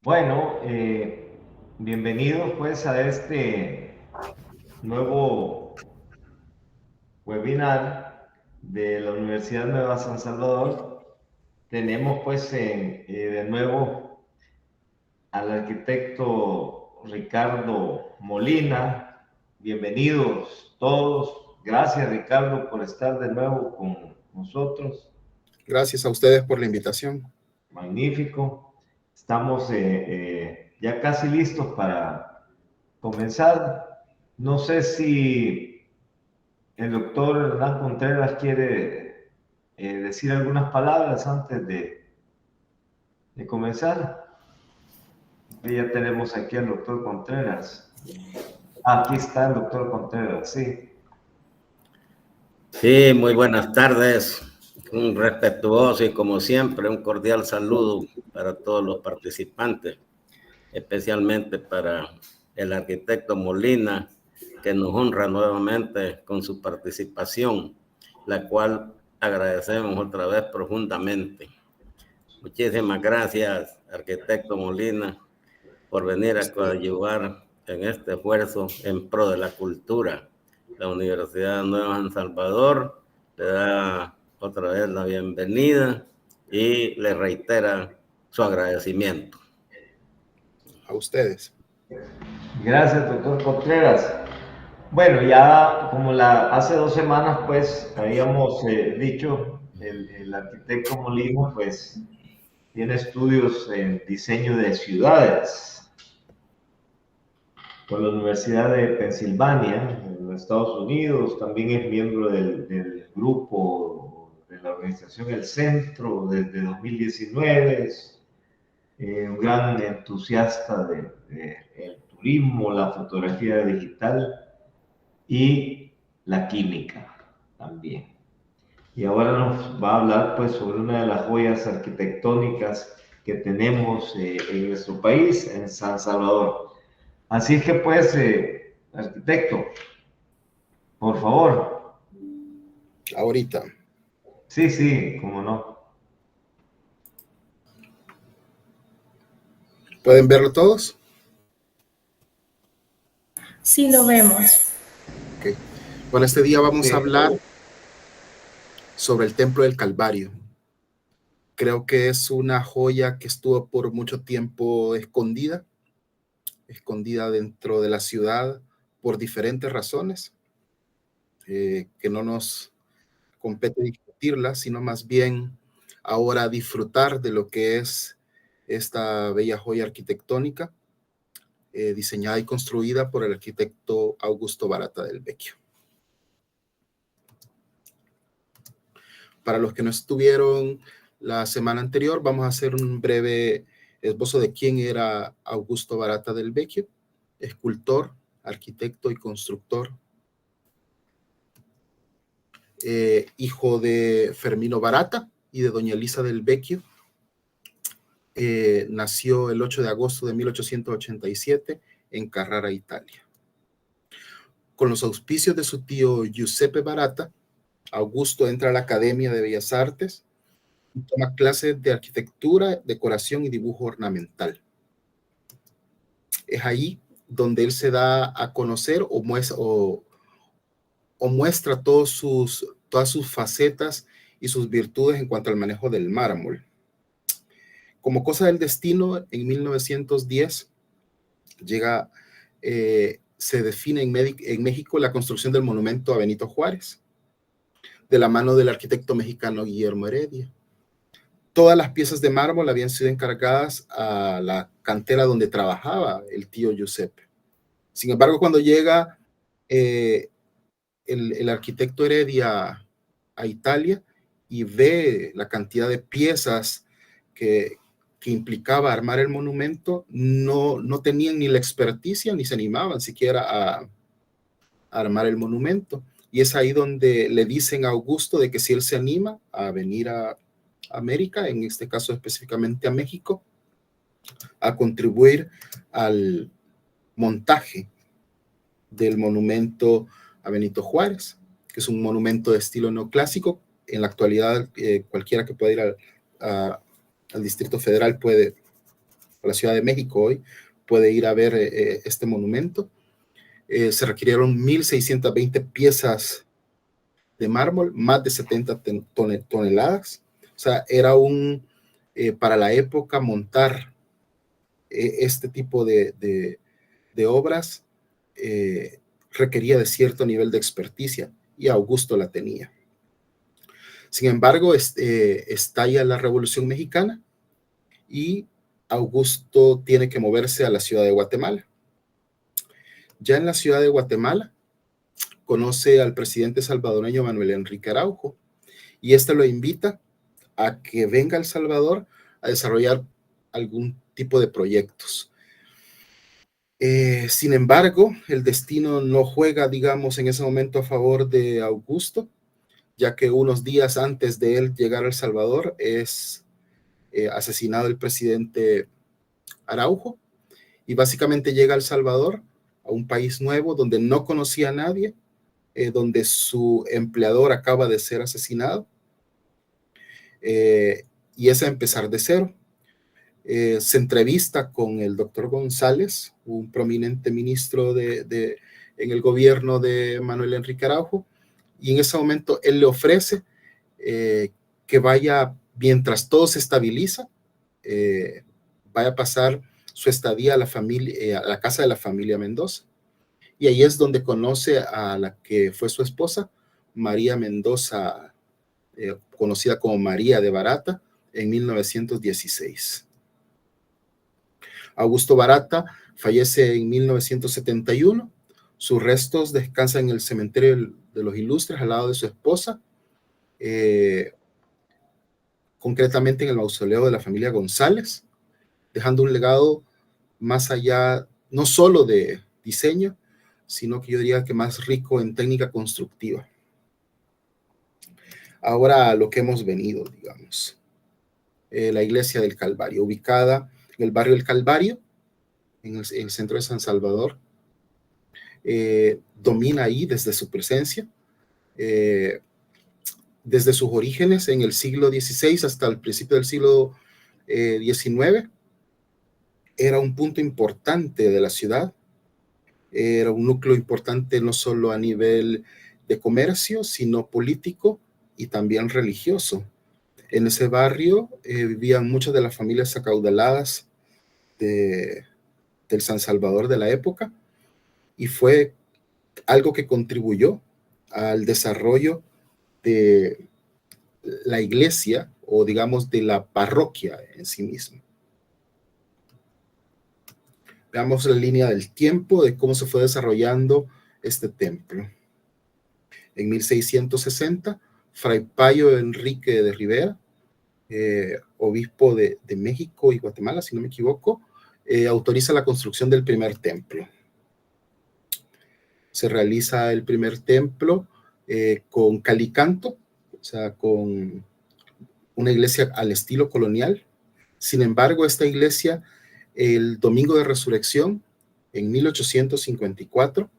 Bueno, bienvenidos pues a este nuevo webinar de la Universidad Nueva San Salvador. Tenemos pues de nuevo al arquitecto Ricardo Molina. Bienvenidos todos. Gracias, Ricardo, por estar de nuevo con nosotros. Gracias a ustedes por la invitación. Magnífico. Estamos ya casi listos para comenzar. No sé si el doctor Hernán Contreras quiere decir algunas palabras antes de comenzar. Ya tenemos aquí al doctor Contreras. Aquí está el doctor Contreras, sí. Sí, muy buenas tardes. Un respetuoso y como siempre un cordial saludo para todos los participantes, especialmente para el arquitecto Molina, que nos honra nuevamente con su participación, la cual agradecemos otra vez profundamente. Muchísimas gracias, arquitecto Molina, por venir a coadyuvar en este esfuerzo en pro de la cultura. La Universidad Nueva San Salvador le da otra vez la bienvenida y le reitera su agradecimiento. A ustedes. Gracias, doctor Contreras. Bueno, ya como hace 2 semanas, pues, habíamos dicho, el arquitecto Molina, pues, tiene estudios en diseño de ciudades por la Universidad de Pensilvania, en los Estados Unidos. También es miembro del grupo de la organización El Centro desde 2019. Es un gran entusiasta del turismo, la fotografía digital y la química también. Y ahora nos va a hablar pues sobre una de las joyas arquitectónicas que tenemos en nuestro país, en San Salvador. Así que pues, arquitecto, por favor. Ahorita. Sí, sí, cómo no. ¿Pueden verlo todos? Sí, lo vemos. Okay. Bueno, este día vamos a hablar sobre el Templo del Calvario. Creo que es una joya que estuvo por mucho tiempo escondida dentro de la ciudad por diferentes razones, que no nos compete discutirla, sino más bien ahora disfrutar de lo que es esta bella joya arquitectónica, diseñada y construida por el arquitecto Augusto Barata del Vecchio. Para los que no estuvieron la semana anterior, vamos a hacer un breve esbozo de quién era Augusto Barata del Vecchio, escultor, arquitecto y constructor, hijo de Fermino Barata y de doña Elisa del Vecchio. Nació el 8 de agosto de 1887 en Carrara, Italia. Con los auspicios de su tío Giuseppe Barata, Augusto entra a la Academia de Bellas Artes y toma clases de arquitectura, decoración y dibujo ornamental. Es ahí donde él se da a conocer o muestra todas sus facetas y sus virtudes en cuanto al manejo del mármol. Como cosa del destino, en 1910 se define en México la construcción del monumento a Benito Juárez, de la mano del arquitecto mexicano Guillermo Heredia. Todas las piezas de mármol habían sido encargadas a la cantera donde trabajaba el tío Giuseppe. Sin embargo, cuando llega el arquitecto Heredia a Italia y ve la cantidad de piezas que implicaba armar el monumento, no tenían ni la experticia ni se animaban siquiera a armar el monumento. Y es ahí donde le dicen a Augusto de que si él se anima a venir a América, en este caso específicamente a México, a contribuir al montaje del monumento a Benito Juárez, que es un monumento de estilo neoclásico. En la actualidad, cualquiera que pueda ir al Distrito Federal puede la Ciudad de México hoy, puede ir a ver este monumento. Se requirieron 1.620 piezas de mármol, más de 70 toneladas. O sea, era para la época montar este tipo de obras requería de cierto nivel de experticia y Augusto la tenía. Sin embargo, estalla la Revolución Mexicana y Augusto tiene que moverse a la ciudad de Guatemala. Ya en la ciudad de Guatemala conoce al presidente salvadoreño Manuel Enrique Araujo y este lo invita a que venga a El Salvador a desarrollar algún tipo de proyectos. Sin embargo, el destino no juega, digamos, en ese momento a favor de Augusto, ya que unos días antes de él llegar a El Salvador es asesinado el presidente Araujo y básicamente llega a El Salvador, a un país nuevo donde no conocía a nadie, donde su empleador acaba de ser asesinado y es a empezar de cero. Se entrevista con el doctor González, un prominente ministro en el gobierno de Manuel Enrique Araujo, y en ese momento él le ofrece que vaya, mientras todo se estabiliza, vaya a pasar su estadía a la casa de la familia Mendoza. Y ahí es donde conoce a la que fue su esposa, María Mendoza, conocida como María de Barata, en 1916. Augusto Barata fallece en 1971. Sus restos descansan en el cementerio de los Ilustres al lado de su esposa, concretamente en el mausoleo de la familia González, dejando un legado más allá, no solo de diseño, sino que yo diría que más rico en técnica constructiva. Ahora a lo que hemos venido, digamos. La iglesia del Calvario, ubicada en el barrio del Calvario, en el centro de San Salvador, domina ahí desde su presencia, desde sus orígenes en el siglo XVI hasta el principio del siglo XIX. Era un punto importante de la ciudad, era un núcleo importante no solo a nivel de comercio, sino político y también religioso. En ese barrio vivían muchas de las familias acaudaladas del San Salvador de la época y fue algo que contribuyó al desarrollo de la iglesia o digamos de la parroquia en sí misma. Veamos la línea del tiempo de cómo se fue desarrollando este templo. En 1660, Fray Payo Enrique de Rivera, obispo de México y Guatemala, si no me equivoco, autoriza la construcción del primer templo. Se realiza el primer templo con calicanto, o sea, con una iglesia al estilo colonial. Sin embargo, esta iglesia, el Domingo de Resurrección, en 1854,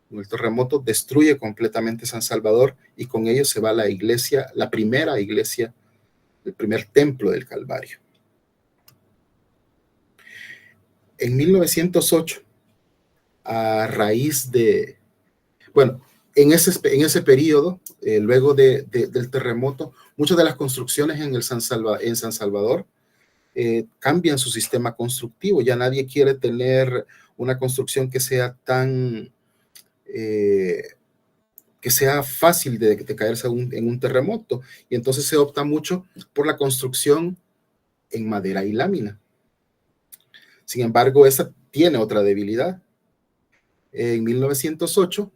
con el terremoto, destruye completamente San Salvador y con ello se va la iglesia, la primera iglesia, el primer templo del Calvario. En 1908, a raíz de, bueno, en ese periodo, luego del terremoto, muchas de las construcciones en San Salvador cambian su sistema constructivo. Ya nadie quiere tener una construcción que sea tan, que sea fácil de caerse en un terremoto. Y entonces se opta mucho por la construcción en madera y lámina. Sin embargo, esa tiene otra debilidad. En 1908,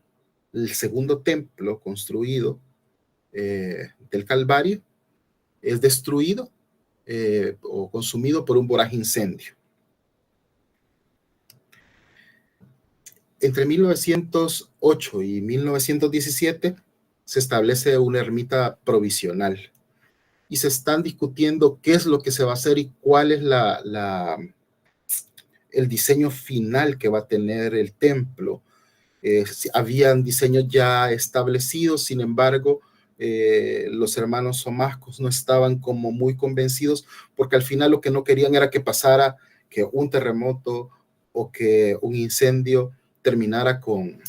el segundo templo construido del Calvario es destruido o consumido por un voraz incendio. Entre 1908 y 1917 se establece una ermita provisional y se están discutiendo qué es lo que se va a hacer y cuál es el diseño final que va a tener el templo. Habían diseños ya establecidos, sin embargo, los hermanos Somascos no estaban como muy convencidos porque al final lo que no querían era que pasara que un terremoto o que un incendio terminara con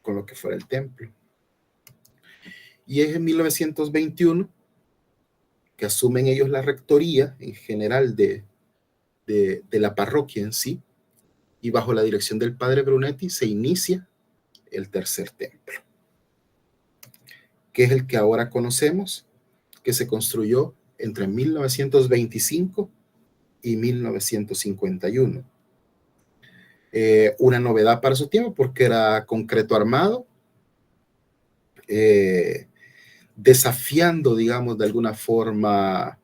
lo que fuera el templo. Y es en 1921 que asumen ellos la rectoría en general de la parroquia en sí, y bajo la dirección del padre Brunetti se inicia el tercer templo, que es el que ahora conocemos, que se construyó entre 1925 y 1951. Una novedad para su tiempo porque era concreto armado, desafiando, digamos, de alguna forma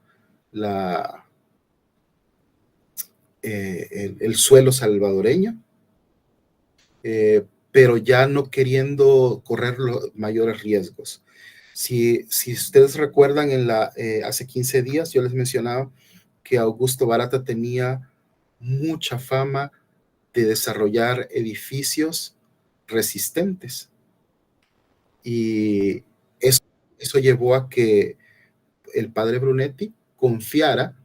el suelo salvadoreño, pero ya no queriendo correr los mayores riesgos. Si ustedes recuerdan, hace 15 días yo les mencionaba que Augusto Barata tenía mucha fama de desarrollar edificios resistentes. Y eso llevó a que el padre Brunetti confiara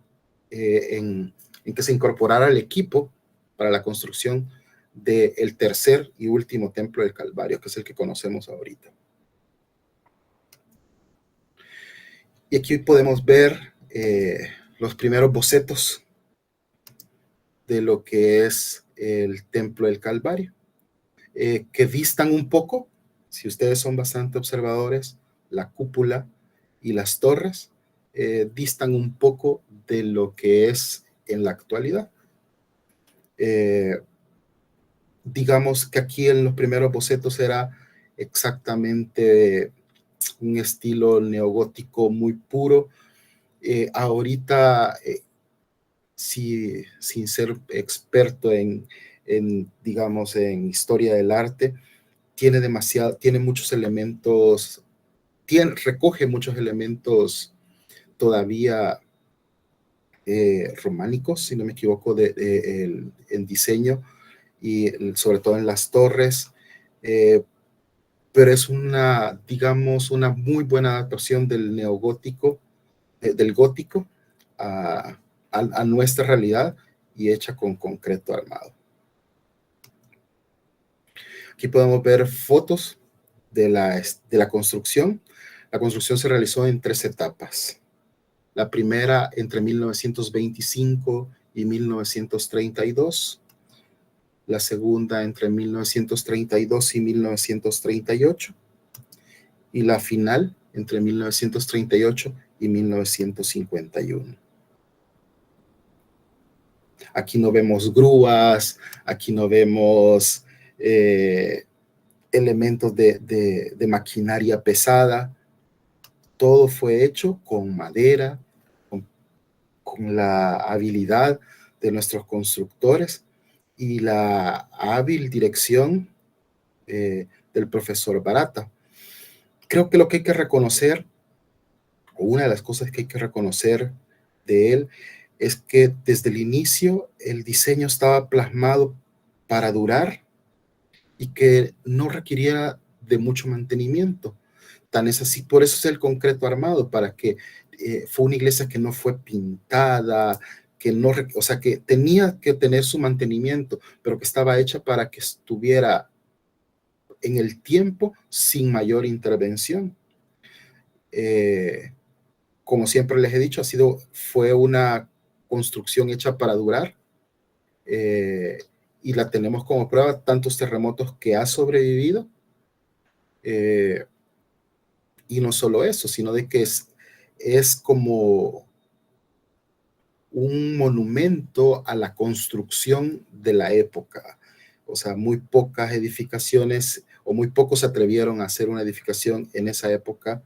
en que se incorporara al equipo para la construcción del tercer y último templo del Calvario, que es el que conocemos ahorita. Y aquí podemos ver los primeros bocetos de lo que es el templo del Calvario, que distan un poco, si ustedes son bastante observadores, la cúpula y las torres distan un poco de lo que es en la actualidad. Digamos que aquí en los primeros bocetos era exactamente un estilo neogótico muy puro. Ahorita, sin ser experto en digamos, en historia del arte, tiene muchos elementos, recoge muchos elementos todavía románicos, si no me equivoco, en diseño y sobre todo en las torres, pero es digamos, una muy buena adaptación del neogótico, del gótico a nuestra realidad y hecha con concreto armado. Aquí podemos ver fotos de la construcción. La construcción se realizó en 3 etapas. La primera entre 1925 y 1932. La segunda entre 1932 y 1938. Y la final entre 1938 y 1951. Aquí no vemos grúas, aquí no vemos elementos de maquinaria pesada. Todo fue hecho con madera, con la habilidad de nuestros constructores y la hábil dirección del profesor Barata. Creo que lo que hay que reconocer, o una de las cosas que hay que reconocer de él, es que desde el inicio el diseño estaba plasmado para durar y que no requiriera de mucho mantenimiento. Tan es así, por eso es el concreto armado, para que fue una iglesia que no fue pintada, o sea, que tenía que tener su mantenimiento, pero que estaba hecha para que estuviera en el tiempo sin mayor intervención. Como siempre les he dicho, fue una construcción hecha para durar, y la tenemos como prueba tantos terremotos que ha sobrevivido, y no solo eso, sino de que es como un monumento a la construcción de la época. O sea, muy pocas edificaciones o muy pocos se atrevieron a hacer una edificación en esa época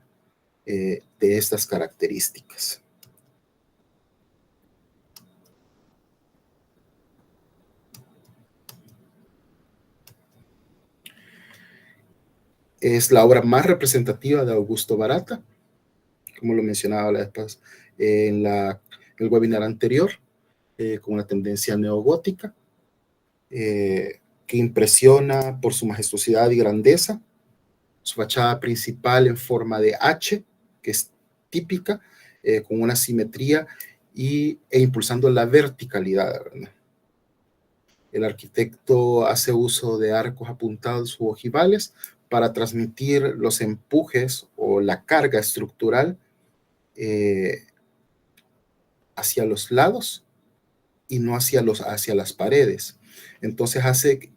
de estas características. Es la obra más representativa de Augusto Barata, como lo mencionaba la vez pasada en el webinar anterior, con una tendencia neogótica, que impresiona por su majestuosidad y grandeza. Su fachada principal en forma de H, que es típica, con una simetría e impulsando la verticalidad, ¿verdad? El arquitecto hace uso de arcos apuntados u ojivales para transmitir los empujes o la carga estructural hacia los lados y no hacia las paredes. Entonces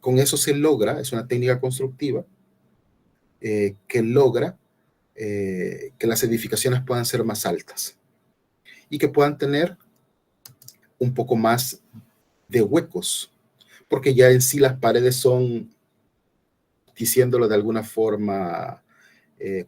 con eso se logra, es una técnica constructiva que logra que las edificaciones puedan ser más altas y que puedan tener un poco más de huecos, porque ya en sí las paredes son, diciéndolo de alguna forma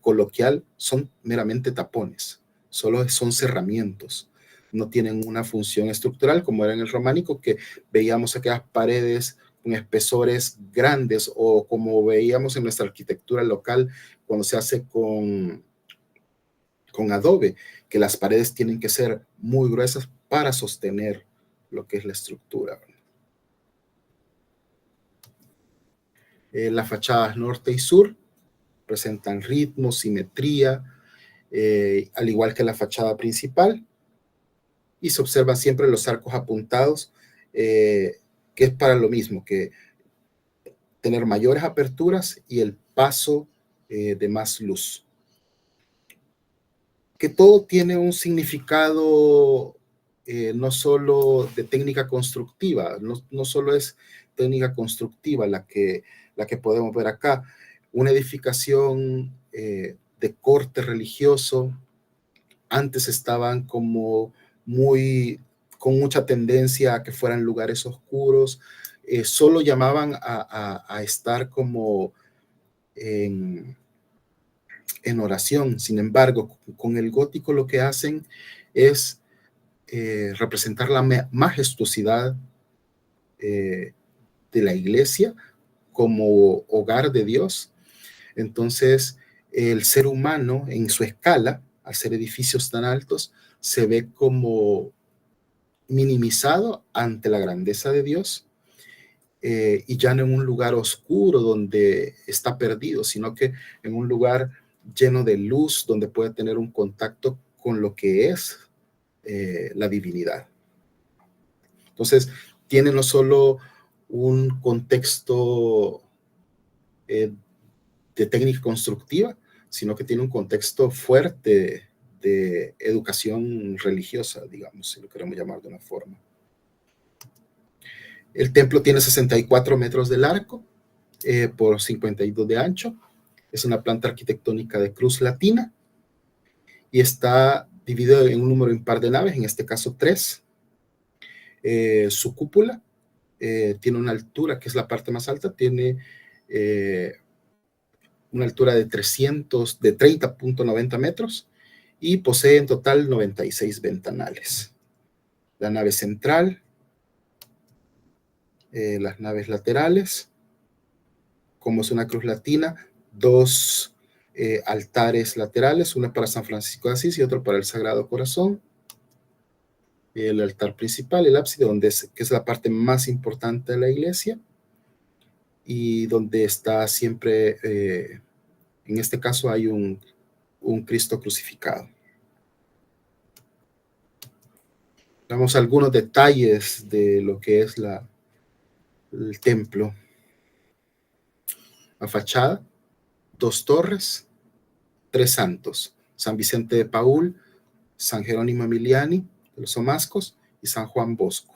coloquial, son meramente tapones, solo son cerramientos, no tienen una función estructural como era en el románico, que veíamos aquellas paredes con espesores grandes, o como veíamos en nuestra arquitectura local cuando se hace con adobe, que las paredes tienen que ser muy gruesas para sostener lo que es la estructura. Las fachadas norte y sur presentan ritmo, simetría, al igual que la fachada principal, y se observan siempre los arcos apuntados, que es para lo mismo, que tener mayores aperturas y el paso de más luz. Que todo tiene un significado no solo de técnica constructiva, no solo es técnica constructiva la que podemos ver acá. Una edificación de corte religioso, antes estaban como con mucha tendencia a que fueran lugares oscuros, solo llamaban a estar como en oración. Sin embargo, con el gótico lo que hacen es representar la majestuosidad de la iglesia como hogar de Dios. Entonces, el ser humano en su escala, al ser edificios tan altos, se ve como minimizado ante la grandeza de Dios, y ya no en un lugar oscuro donde está perdido, sino que en un lugar lleno de luz, donde puede tener un contacto con lo que es la divinidad. Entonces, tiene no solo un contexto de técnica constructiva, sino que tiene un contexto fuerte de educación religiosa, digamos, si lo queremos llamar de una forma. El templo tiene 64 metros de largo por 52 de ancho. Es una planta arquitectónica de cruz latina y está dividido en un número impar de naves, en este caso 3. Su cúpula tiene una altura, que es la parte más alta, tiene una altura de 30.90 metros y posee en total 96 ventanales. La nave central, las naves laterales, como es una cruz latina, 2 altares laterales, uno para San Francisco de Asís y otro para el Sagrado Corazón. El altar principal, el ábside, que es la parte más importante de la iglesia y donde está siempre, en este caso hay un Cristo crucificado. Vamos a algunos detalles de lo que es el templo. La fachada, 2 torres, 3 santos: San Vicente de Paúl, San Jerónimo Emiliani de los Somascos y San Juan Bosco.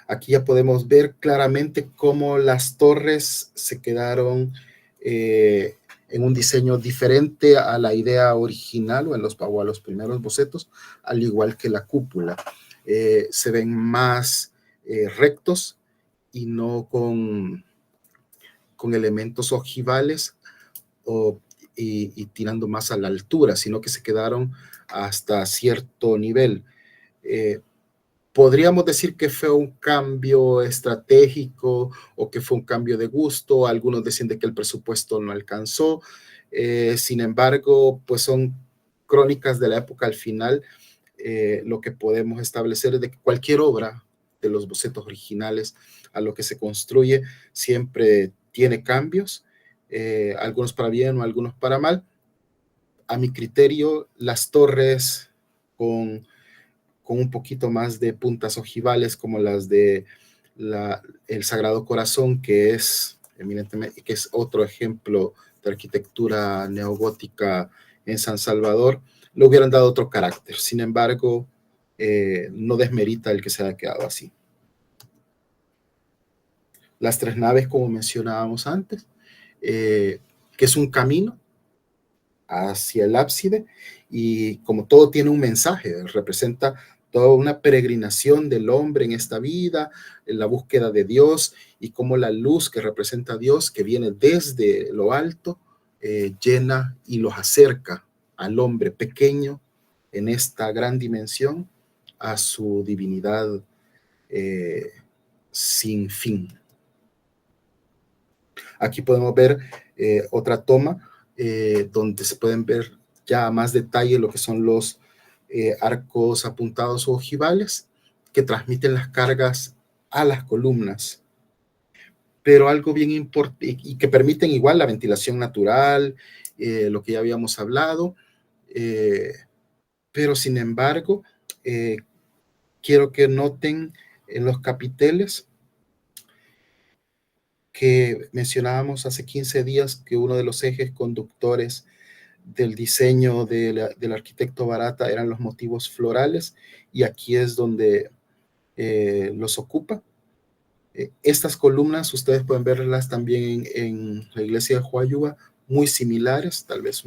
Aquí ya podemos ver claramente cómo las torres se quedaron en un diseño diferente a la idea original o a los primeros bocetos, al igual que la cúpula. Se ven más rectos y no con elementos ojivales y tirando más a la altura, sino que se quedaron hasta cierto nivel. Podríamos decir que fue un cambio estratégico o que fue un cambio de gusto. Algunos decían de que el presupuesto no alcanzó. Sin embargo, pues son crónicas de la época. Al final, lo que podemos establecer es de que cualquier obra de los bocetos originales a lo que se construye siempre tiene cambios, algunos para bien o algunos para mal. A mi criterio, las torres con con un poquito más de puntas ojivales como las de el Sagrado Corazón, que es eminentemente, que es otro ejemplo de arquitectura neogótica en San Salvador, le hubieran dado otro carácter. Sin embargo, no desmerita el que se haya quedado así. Las tres naves, como mencionábamos antes, que es un camino hacia el ábside, y como todo tiene un mensaje, representa toda una peregrinación del hombre en esta vida, en la búsqueda de Dios, y como la luz que representa a Dios, que viene desde lo alto, llena y los acerca al hombre pequeño en esta gran dimensión a su divinidad sin fin. Aquí podemos ver otra toma donde se pueden ver ya a más detalle lo que son los arcos apuntados o ojivales que transmiten las cargas a las columnas, pero algo bien importante y que permiten igual la ventilación natural, lo que ya habíamos hablado, pero sin embargo quiero que noten en los capiteles que mencionábamos hace 15 días que uno de los ejes conductores del diseño del arquitecto Barata eran los motivos florales, y aquí es donde los ocupa. Estas columnas ustedes pueden verlas también en la iglesia de Huayuba, muy similares, tal vez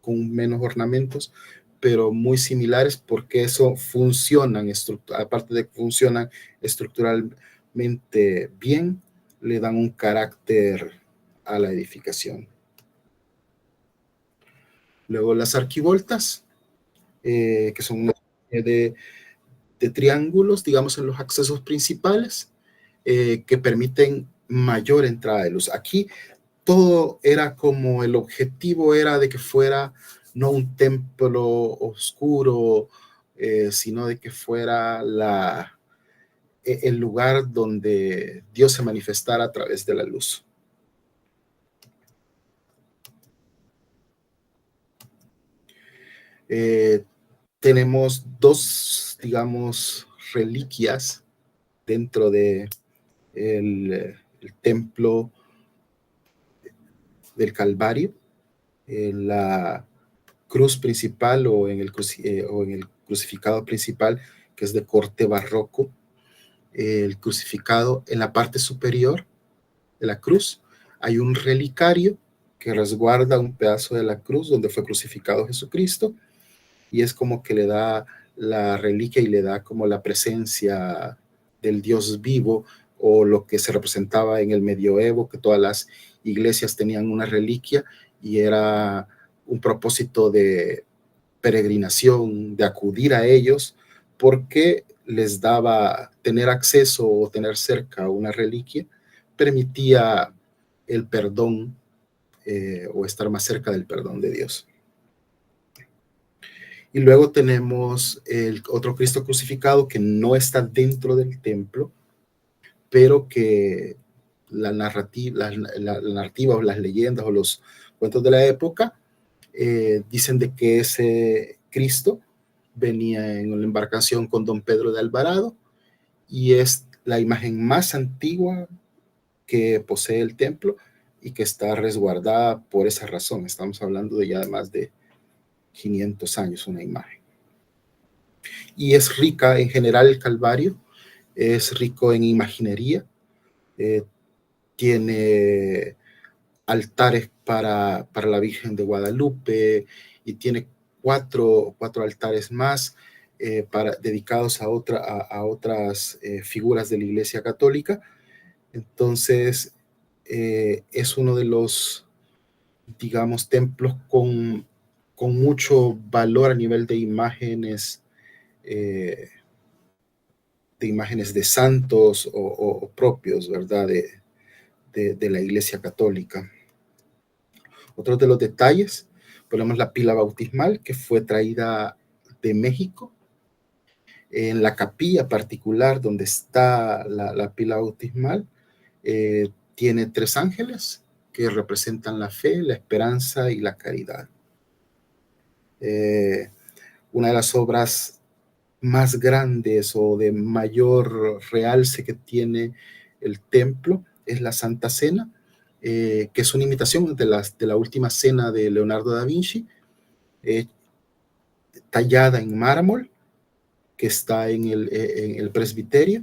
con menos ornamentos, pero muy similares, porque eso funcionan, aparte de que funcionan estructuralmente bien, le dan un carácter a la edificación. Luego las arquivoltas, que son una serie de triángulos, digamos, en los accesos principales, que permiten mayor entrada de luz. Aquí todo era como, el objetivo era de que fuera no un templo oscuro, sino de que fuera el lugar donde Dios se manifestara a través de la luz. Tenemos dos, digamos, reliquias dentro de el templo del Calvario, en la cruz principal o en el crucificado principal, que es de corte barroco. El crucificado, en la parte superior de la cruz hay un relicario que resguarda un pedazo de la cruz donde fue crucificado Jesucristo, y es como que le da la reliquia y le da como la presencia del Dios vivo, o lo que se representaba en el medioevo, que todas las iglesias tenían una reliquia y era un propósito de peregrinación, de acudir a ellos, porque les daba tener acceso o tener cerca una reliquia, permitía el perdón o estar más cerca del perdón de Dios. Y luego tenemos el otro Cristo crucificado que no está dentro del templo, pero que la narrativa o las leyendas o los cuentos de la época dicen de que ese Cristo venía en una embarcación con don Pedro de Alvarado, y es la imagen más antigua que posee el templo y que está resguardada por esa razón. Estamos hablando de ya más de 500 años una imagen. Y es rica en general el Calvario, es rico en imaginería, tiene altares para la Virgen de Guadalupe, y tiene cuatro altares más dedicados a otras figuras de la Iglesia Católica. Entonces, es uno de los, digamos, templos con mucho valor a nivel de imágenes de santos o propios, ¿verdad?, de la Iglesia Católica. Otro de los detalles, ponemos la pila bautismal que fue traída de México. En la capilla particular donde está la pila bautismal, tiene 3 ángeles que representan la fe, la esperanza y la caridad. Una de las obras más grandes o de mayor realce que tiene el templo es la Santa Cena, que es una imitación de la última cena de Leonardo da Vinci, tallada en mármol, que está en el presbiterio,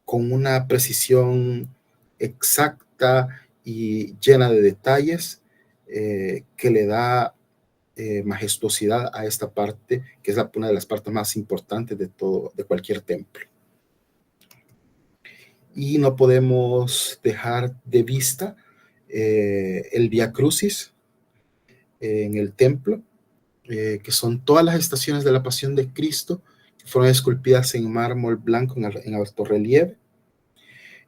con una precisión exacta y llena de detalles, que le da majestuosidad a esta parte, que es una de las partes más importantes de cualquier templo. Y no podemos dejar de vista el Vía Crucis en el templo, que son todas las estaciones de la Pasión de Cristo, que fueron esculpidas en mármol blanco en alto relieve,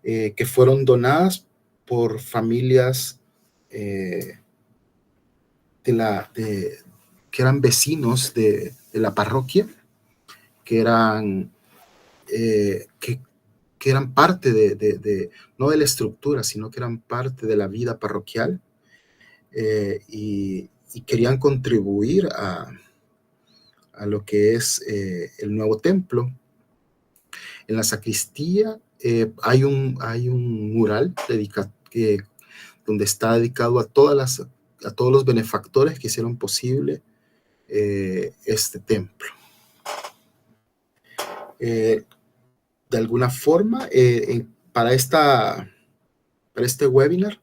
que fueron donadas por familias que eran vecinos de la parroquia, que eran parte no de la estructura, sino que eran parte de la vida parroquial, y querían contribuir a lo que es el nuevo templo. En la sacristía hay un mural donde está dedicado a todos los benefactores que hicieron posible este templo. De alguna forma, para este webinar,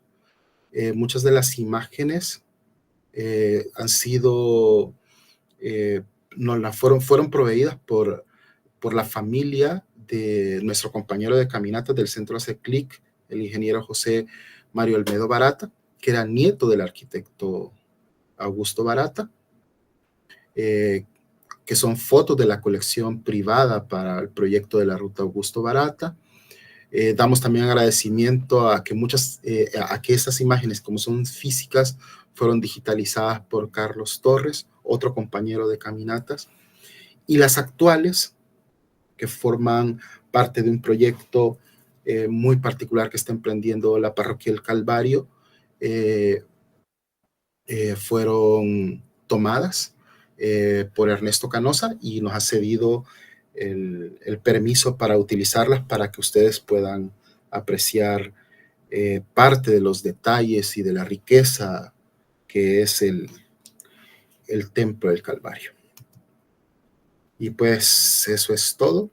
muchas de las imágenes han sido, fueron proveídas por la familia de nuestro compañero de caminatas del Centro Hace Clic, el ingeniero José Mario Olmedo Barata, que era nieto del arquitecto Augusto Barata, que son fotos de la colección privada para el proyecto de la Ruta Augusto Barata. Damos también agradecimiento a que estas imágenes, como son físicas, fueron digitalizadas por Carlos Torres, otro compañero de caminatas, y las actuales, que forman parte de un proyecto muy particular que está emprendiendo la Parroquia del Calvario, fueron tomadas por Ernesto Canosa y nos ha cedido el permiso para utilizarlas para que ustedes puedan apreciar parte de los detalles y de la riqueza que es el Templo del Calvario. Y pues eso es todo.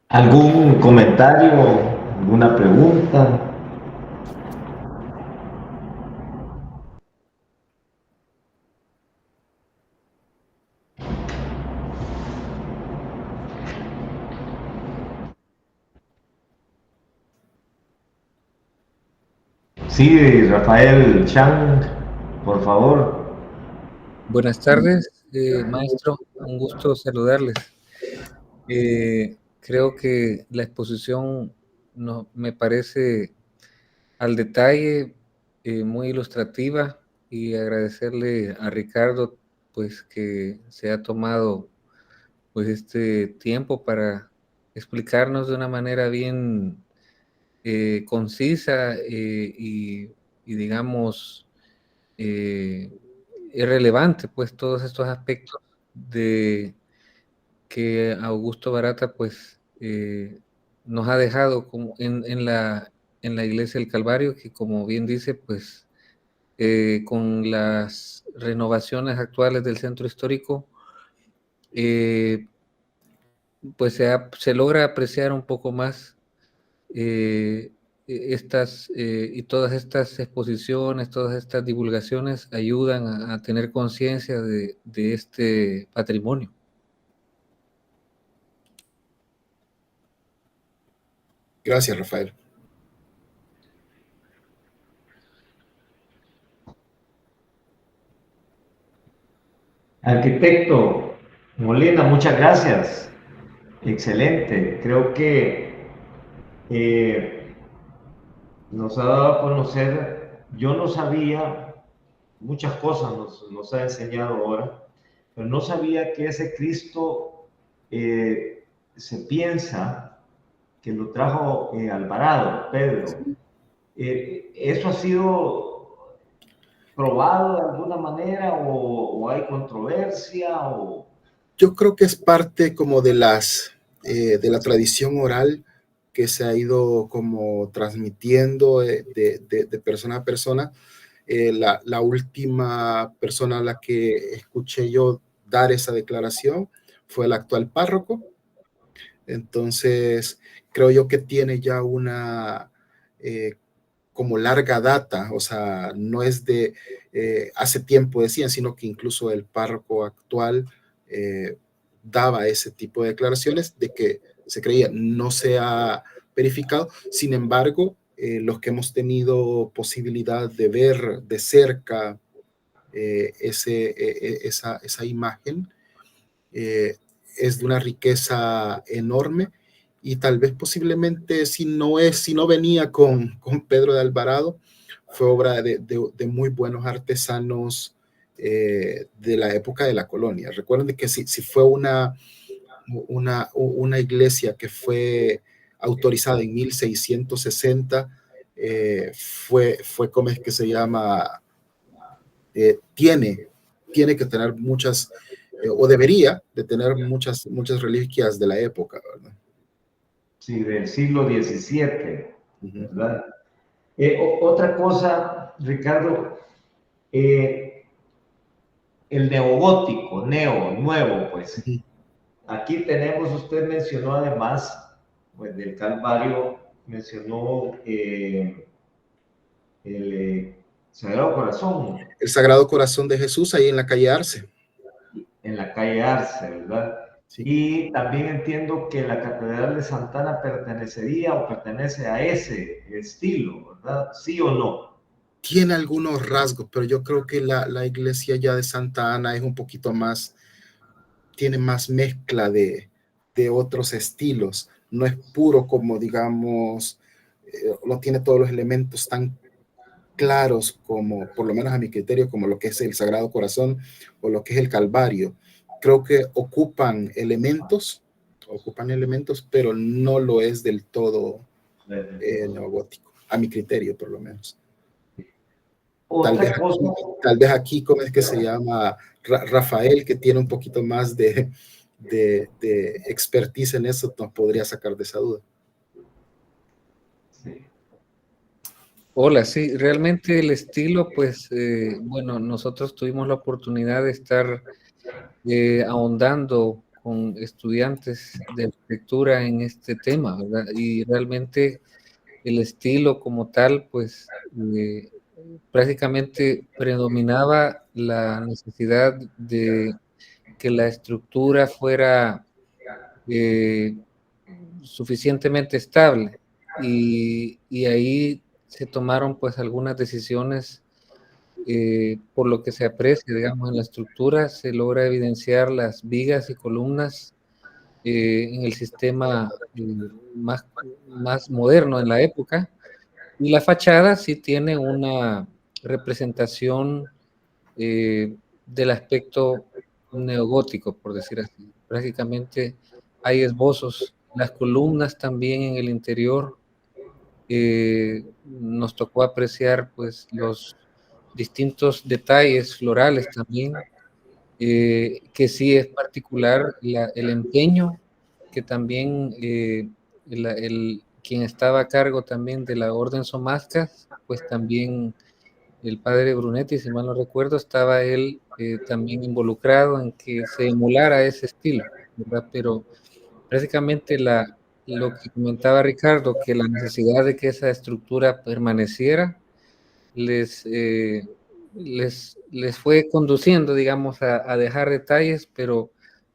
¿Algún comentario? ¿Alguna pregunta? Sí, Rafael Chang, por favor. Buenas tardes, maestro. Un gusto saludarles. Creo que la exposición me parece al detalle, muy ilustrativa, y agradecerle a Ricardo pues que se ha tomado pues este tiempo para explicarnos de una manera bien concisa, y digamos irrelevante pues todos estos aspectos de que Augusto Barata pues nos ha dejado como en la Iglesia del Calvario, que como bien dice pues con las renovaciones actuales del centro histórico pues se logra apreciar un poco más y todas estas exposiciones, todas estas divulgaciones ayudan a tener conciencia de este patrimonio. Gracias, Rafael. Arquitecto Molina, muchas gracias. Excelente. Creo que nos ha dado a conocer, yo no sabía, muchas cosas nos ha enseñado ahora, pero no sabía que ese Cristo se piensa que lo trajo Alvarado, Pedro. ¿Eso ha sido probado de alguna manera o hay controversia? O... Yo creo que es parte como de la tradición oral que se ha ido como transmitiendo de persona a persona. La última persona a la que escuché yo dar esa declaración fue el actual párroco. Entonces, creo yo que tiene ya una como larga data, o sea, no es de hace tiempo decían, sino que incluso el párroco actual daba ese tipo de declaraciones de que se creía, no se ha verificado. Sin embargo, los que hemos tenido posibilidad de ver de cerca esa imagen es de una riqueza enorme, y tal vez posiblemente si no venía con Pedro de Alvarado, fue obra de muy buenos artesanos de la época de la colonia. Recuerden que si fue una iglesia que fue autorizada en 1660, fue ¿cómo es que se llama? Tiene que tener muchas, o debería de tener muchas reliquias de la época, ¿verdad? Sí, del siglo XVII, ¿verdad? Otra cosa, Ricardo, el neogótico, nuevo, pues. Aquí tenemos, usted mencionó además, pues del Calvario, mencionó el Sagrado Corazón. El Sagrado Corazón de Jesús ahí en la calle Arce. En la calle Arce, ¿verdad? Sí. Y también entiendo que la Catedral de Santana pertenecería o pertenece a ese estilo, ¿verdad? ¿Sí o no? Tiene algunos rasgos, pero yo creo que la iglesia ya de Santa Ana es un poquito más, tiene más mezcla de otros estilos. No es puro como, digamos, no tiene todos los elementos tan claros como, por lo menos a mi criterio, como lo que es el Sagrado Corazón o lo que es el Calvario. Creo que ocupan elementos, pero no lo es del todo neogótico, a mi criterio por lo menos. Tal vez aquí, ¿cómo es que se llama? Rafael, que tiene un poquito más de expertise en eso, nos podría sacar de esa duda. Sí. Hola, sí, realmente el estilo, pues, bueno, nosotros tuvimos la oportunidad de estar ahondando con estudiantes de arquitectura en este tema, ¿verdad? Y realmente el estilo como tal, pues, prácticamente predominaba la necesidad de que la estructura fuera suficientemente estable, y ahí se tomaron pues algunas decisiones. Por lo que se aprecia, digamos, en la estructura se logra evidenciar las vigas y columnas en el sistema más moderno en la época, y la fachada sí tiene una representación del aspecto neogótico, por decir así. Prácticamente hay esbozos, las columnas también en el interior. Nos tocó apreciar pues los distintos detalles florales también, que sí es particular el empeño que también quien estaba a cargo también de la Orden Somascas, pues también el padre Brunetti, si mal no recuerdo, estaba él también involucrado en que se emulara ese estilo, ¿verdad? Pero prácticamente lo que comentaba Ricardo, que la necesidad de que esa estructura permaneciera, les fue conduciendo, digamos, a dejar detalles, pero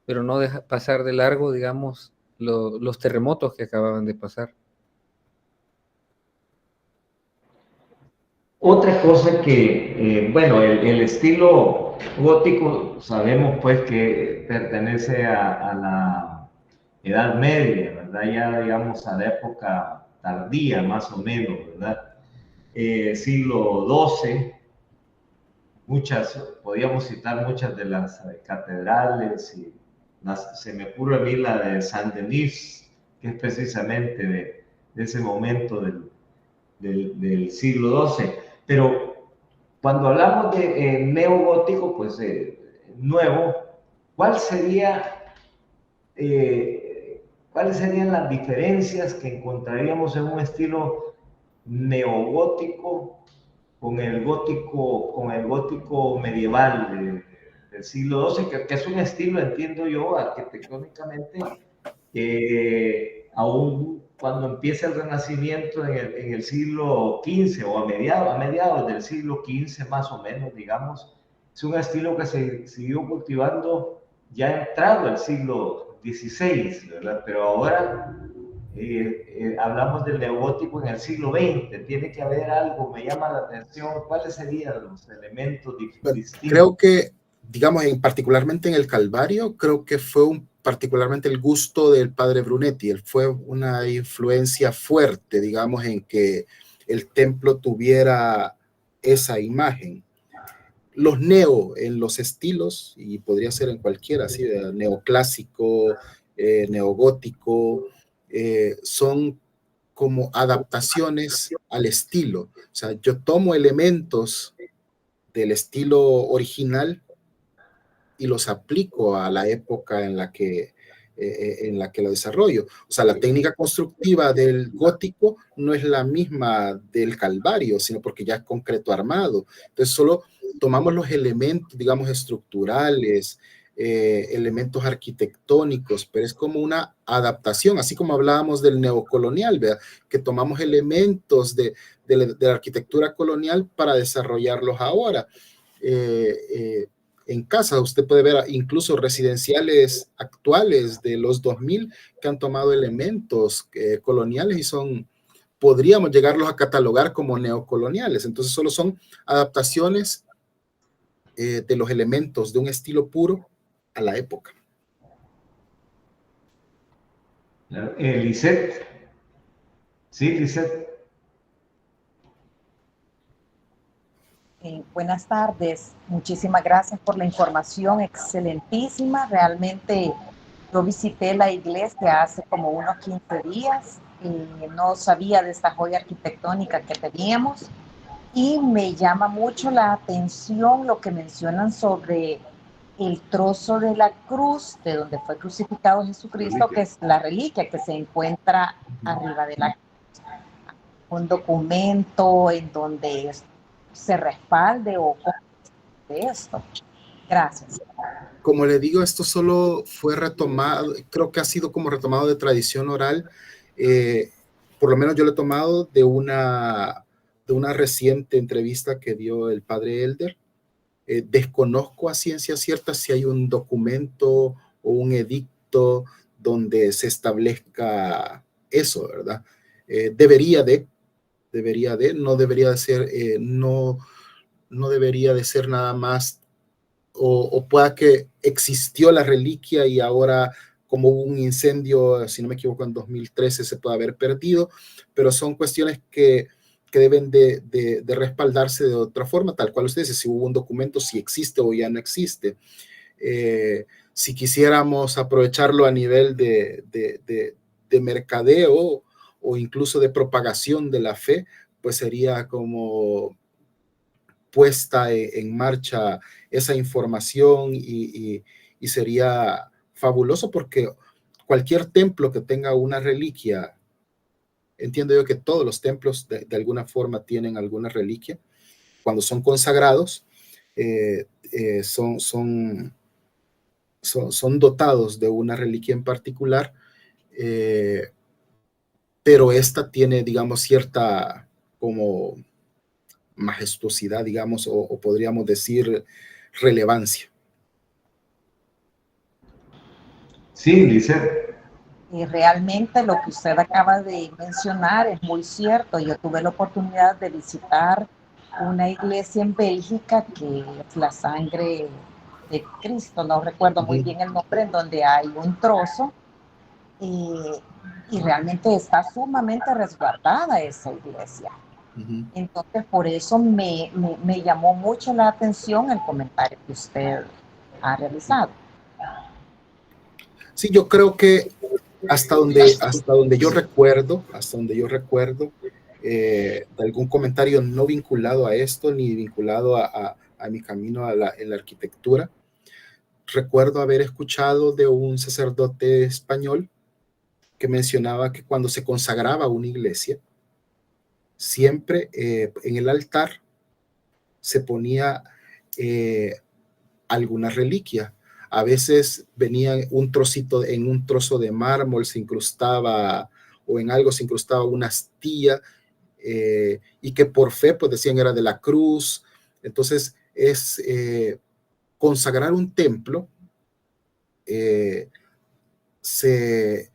no pasar de largo, digamos, los terremotos que acababan de pasar. Otra cosa que, bueno, el estilo gótico sabemos pues que pertenece a la Edad Media, ¿verdad? Ya digamos a la época tardía más o menos, ¿verdad? siglo XII. Podríamos citar muchas de las catedrales, y se me ocurre a mí la de Saint-Denis, que es precisamente de ese momento del siglo XII. Pero cuando hablamos de neogótico, pues nuevo, ¿cuáles serían las diferencias que encontraríamos en un estilo neogótico con el gótico medieval del siglo XII, que es un estilo, entiendo yo, arquitectónicamente, aún cuando empieza el Renacimiento en el siglo XV o a mediados del siglo XV más o menos, digamos, es un estilo que se siguió cultivando ya entrado el siglo XVI, ¿verdad? Pero ahora hablamos del neogótico en el siglo XX. Tiene que haber algo, me llama la atención. ¿Cuáles serían los elementos distintos? Creo que, digamos, particularmente en el Calvario, creo que fue particularmente el gusto del padre Brunetti. Él fue una influencia fuerte, digamos, en que el templo tuviera esa imagen. Los en los estilos, y podría ser en cualquiera, así, neoclásico, neogótico, son como adaptaciones al estilo. O sea, yo tomo elementos del estilo original y los aplico a la época en la que lo desarrollo. O sea, la técnica constructiva del gótico no es la misma del Calvario, sino porque ya es concreto armado. Entonces, solo tomamos los elementos, digamos, estructurales, elementos arquitectónicos, pero es como una adaptación, así como hablábamos del neocolonial, ¿verdad? Que tomamos elementos de la arquitectura colonial para desarrollarlos ahora. En casa usted puede ver incluso residenciales actuales de los 2000 que han tomado elementos coloniales y podríamos llegarlos a catalogar como neocoloniales. Entonces solo son adaptaciones de los elementos de un estilo puro a la época. Lisette. Sí, Lisette. Buenas tardes, muchísimas gracias por la información excelentísima. Realmente yo visité la iglesia hace como unos 15 días y no sabía de esta joya arquitectónica que teníamos, y me llama mucho la atención lo que mencionan sobre el trozo de la cruz de donde fue crucificado Jesucristo, que es la reliquia que se encuentra arriba de la cruz. Un documento en donde se respalde o de esto. Gracias. Como le digo, esto solo fue retomado, creo que ha sido como retomado de tradición oral. Por lo menos yo lo he tomado de una reciente entrevista que dio el padre Elder. Desconozco a ciencia cierta si hay un documento o un edicto donde se establezca eso, ¿verdad? No debería de ser, no debería de ser nada más, o pueda que existió la reliquia y ahora, como hubo un incendio, si no me equivoco, en 2013 se puede haber perdido, pero son cuestiones que deben de respaldarse de otra forma, tal cual usted dice, si hubo un documento, si existe o ya no existe. Si quisiéramos aprovecharlo a nivel de mercadeo o incluso de propagación de la fe, pues sería como puesta en marcha esa información y sería fabuloso, porque cualquier templo que tenga una reliquia, entiendo yo que todos los templos de alguna forma tienen alguna reliquia, cuando son consagrados, son dotados de una reliquia en particular, pero esta tiene, digamos, cierta como majestuosidad, digamos, o podríamos decir relevancia. Sí, Lisette. Y realmente lo que usted acaba de mencionar es muy cierto. Yo tuve la oportunidad de visitar una iglesia en Bélgica que es la Sangre de Cristo, no recuerdo muy bien el nombre, en donde hay un trozo y realmente está sumamente resguardada esa iglesia. Entonces, por eso me llamó mucho la atención el comentario que usted ha realizado. Sí, yo creo que hasta donde yo recuerdo, de algún comentario no vinculado a esto, ni vinculado a mi camino en la arquitectura, recuerdo haber escuchado de un sacerdote español que mencionaba que cuando se consagraba una iglesia, siempre en el altar se ponía alguna reliquia. A veces venía un trozo de mármol, se incrustaba, o en algo se incrustaba una astilla, y que por fe, pues decían era de la cruz. Entonces, es consagrar un templo, se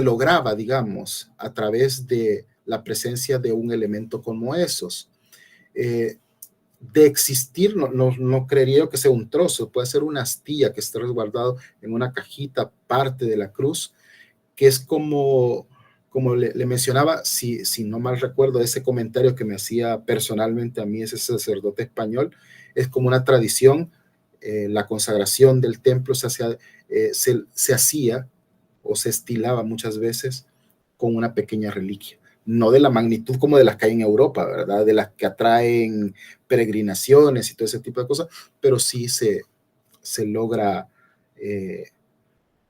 lograba, digamos, a través de la presencia de un elemento como esos. De existir, no creería yo que sea un trozo, puede ser una astilla que esté resguardado en una cajita, parte de la cruz, que es como le mencionaba, si no mal recuerdo, ese comentario que me hacía personalmente a mí ese sacerdote español, es como una tradición. La consagración del templo se hacía o se estilaba muchas veces con una pequeña reliquia, no de la magnitud como de las que hay en Europa, ¿verdad? De las que atraen peregrinaciones y todo ese tipo de cosas, pero sí se logra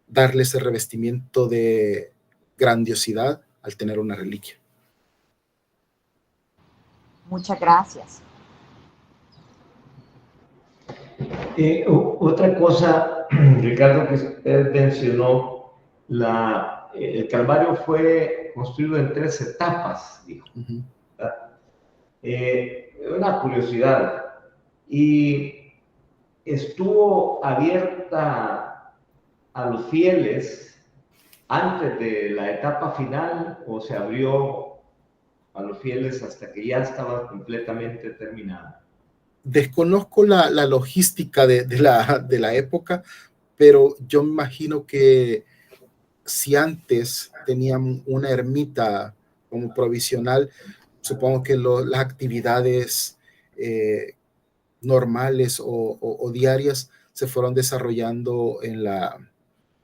darle ese revestimiento de grandiosidad al tener una reliquia. Muchas gracias. Otra cosa, Ricardo, que usted mencionó, el Calvario fue construido en 3 etapas, dijo. Una curiosidad, y estuvo abierta a los fieles antes de la etapa final, o se abrió a los fieles hasta que ya estaba completamente terminada. Desconozco la logística de la época, pero yo me imagino que si antes tenían una ermita como provisional, supongo que las actividades normales o diarias se fueron desarrollando en la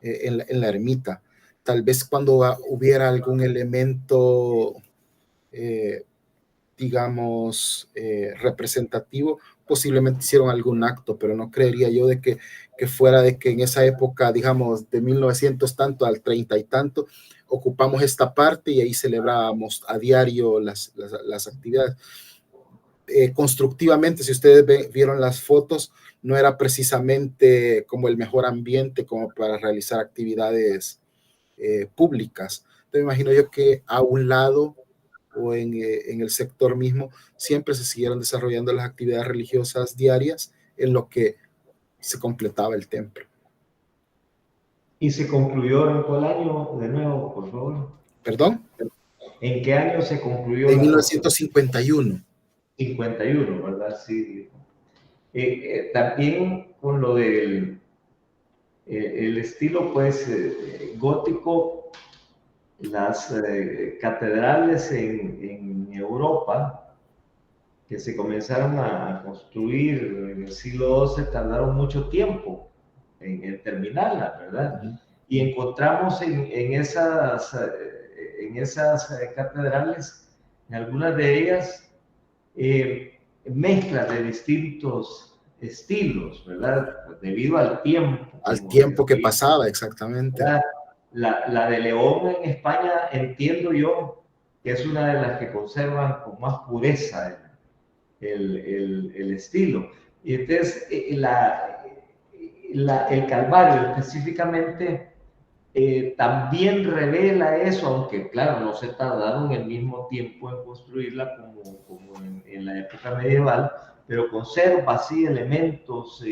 ermita. Tal vez cuando hubiera algún elemento, digamos, representativo, posiblemente hicieron algún acto, pero no creería yo de que fuera de que en esa época, digamos, de 1900 tanto al 30 y tanto, ocupamos esta parte y ahí celebrábamos a diario las actividades. Constructivamente, si ustedes vieron las fotos, no era precisamente como el mejor ambiente como para realizar actividades públicas. Entonces, me imagino yo que a un lado o en el sector mismo siempre se siguieron desarrollando las actividades religiosas diarias en lo que se completaba el templo. ¿Y se concluyó en cuál año, de nuevo, por favor? ¿Perdón? ¿En qué año se concluyó? En 1951. 51, ¿verdad? Sí. También con lo del el estilo, pues, gótico, las catedrales en Europa que se comenzaron a construir en el siglo XII tardaron mucho tiempo en terminarla, ¿verdad? Y encontramos en esas catedrales, en algunas de ellas, mezclas de distintos estilos, ¿verdad? Debido al tiempo. Al tiempo que pasaba, exactamente. La de León en España, entiendo yo, que es una de las que conservan con más pureza el estilo. Y entonces, el Calvario específicamente también revela eso, aunque claro, no se tardaron el mismo tiempo en construirla como en la época medieval, pero conserva así elementos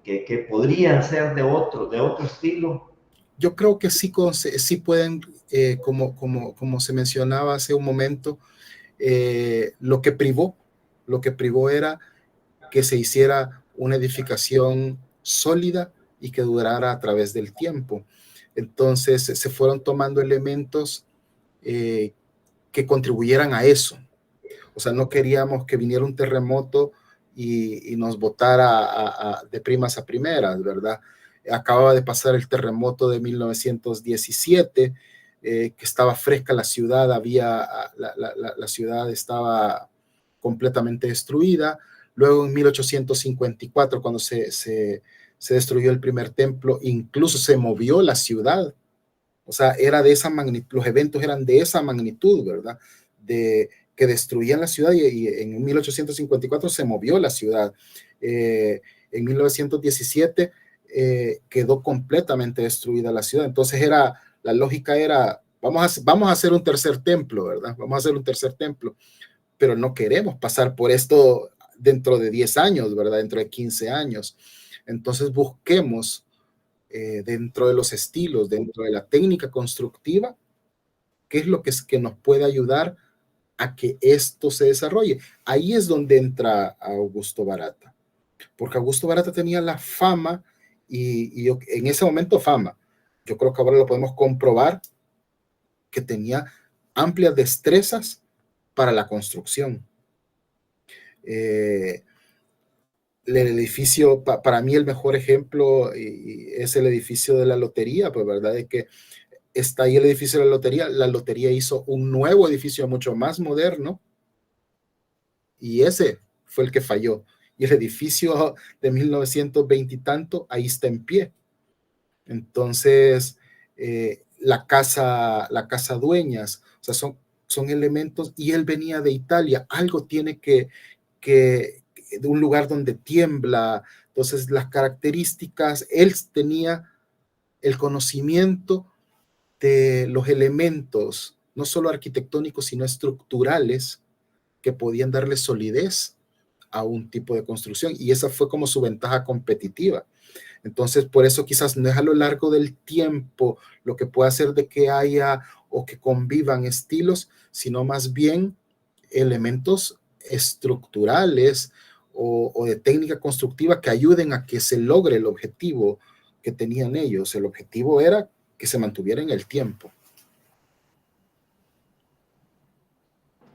que podrían ser de otro estilo. Yo creo que sí pueden, como se mencionaba hace un momento, lo que privó era que se hiciera una edificación sólida y que durara a través del tiempo. Entonces se fueron tomando elementos que contribuyeran a eso, O sea, no queríamos que viniera un terremoto y nos botara de primas a primeras, ¿verdad? Acababa de pasar el terremoto de 1917, que estaba fresca la ciudad, la ciudad estaba completamente destruida. Luego en 1854, cuando se destruyó el primer templo, incluso se movió la ciudad. O sea, era de esa magnitud, los eventos eran de esa magnitud, ¿verdad? Que destruían la ciudad, y en 1854 se movió la ciudad. En 1917 quedó completamente destruida la ciudad. Entonces la lógica era, vamos a hacer un tercer templo, ¿verdad? Vamos a hacer un tercer templo, pero no queremos pasar por esto dentro de 10 años, ¿verdad? Dentro de 15 años. Entonces busquemos dentro de los estilos, dentro de la técnica constructiva, qué es lo que nos puede ayudar a que esto se desarrolle. Ahí es donde entra Augusto Barata, porque Augusto Barata tenía la fama, y en ese momento fama, yo creo que ahora lo podemos comprobar, que tenía amplias destrezas para la construcción. El edificio, para mí el mejor ejemplo es el edificio de la lotería, pues verdad es que está ahí el edificio de la lotería hizo un nuevo edificio mucho más moderno, y ese fue el que falló, y el edificio de 1920 y tanto, ahí está en pie. Entonces, la casa Dueñas, o sea, son elementos, y él venía de Italia, algo tiene que de un lugar donde tiembla, entonces las características, él tenía el conocimiento de los elementos, no solo arquitectónicos, sino estructurales, que podían darle solidez a un tipo de construcción, y esa fue como su ventaja competitiva. Entonces, por eso quizás no es a lo largo del tiempo lo que puede hacer de que haya o que convivan estilos, sino más bien elementos estructurales o de técnica constructiva que ayuden a que se logre el objetivo que tenían ellos. El objetivo era que se mantuviera en el tiempo.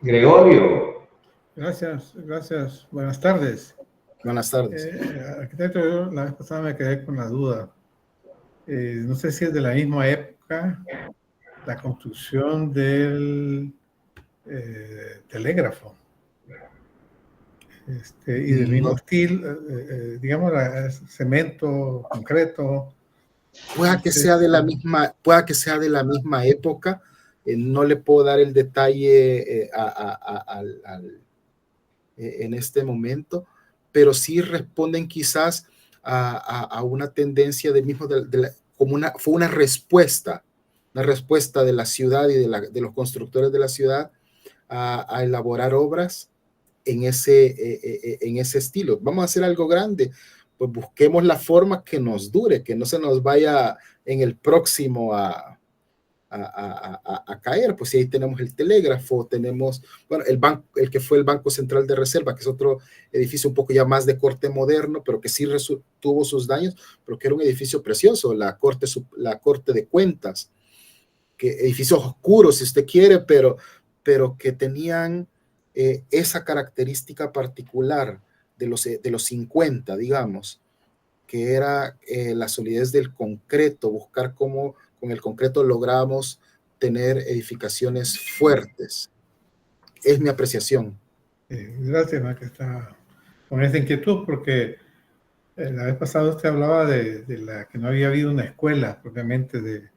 Gregorio. Gracias. Buenas tardes. Buenas tardes. Arquitecto, yo la vez pasada me quedé con la duda. No sé si es de la misma época la construcción del telégrafo. Y del mismo estilo, digamos, cemento, concreto. Pueda que sea de la misma época. No le puedo dar el detalle en este momento, pero sí responden quizás a una tendencia fue una respuesta de la ciudad y de los constructores de la ciudad a elaborar obras en ese estilo. Vamos a hacer algo grande, pues busquemos la forma que nos dure, que no se nos vaya en el próximo a caer. Pues si ahí tenemos el telégrafo, tenemos, bueno, el que fue el Banco Central de Reserva, que es otro edificio un poco ya más de corte moderno, pero que sí tuvo sus daños, pero que era un edificio precioso, la Corte de Cuentas, que edificios oscuros si usted quiere, pero que tenían esa característica particular de los 50, digamos, que era la solidez del concreto, buscar cómo con el concreto logramos tener edificaciones fuertes. Es mi apreciación. Gracias, que está con esta inquietud, porque la vez pasada usted hablaba de que no había habido una escuela propiamente de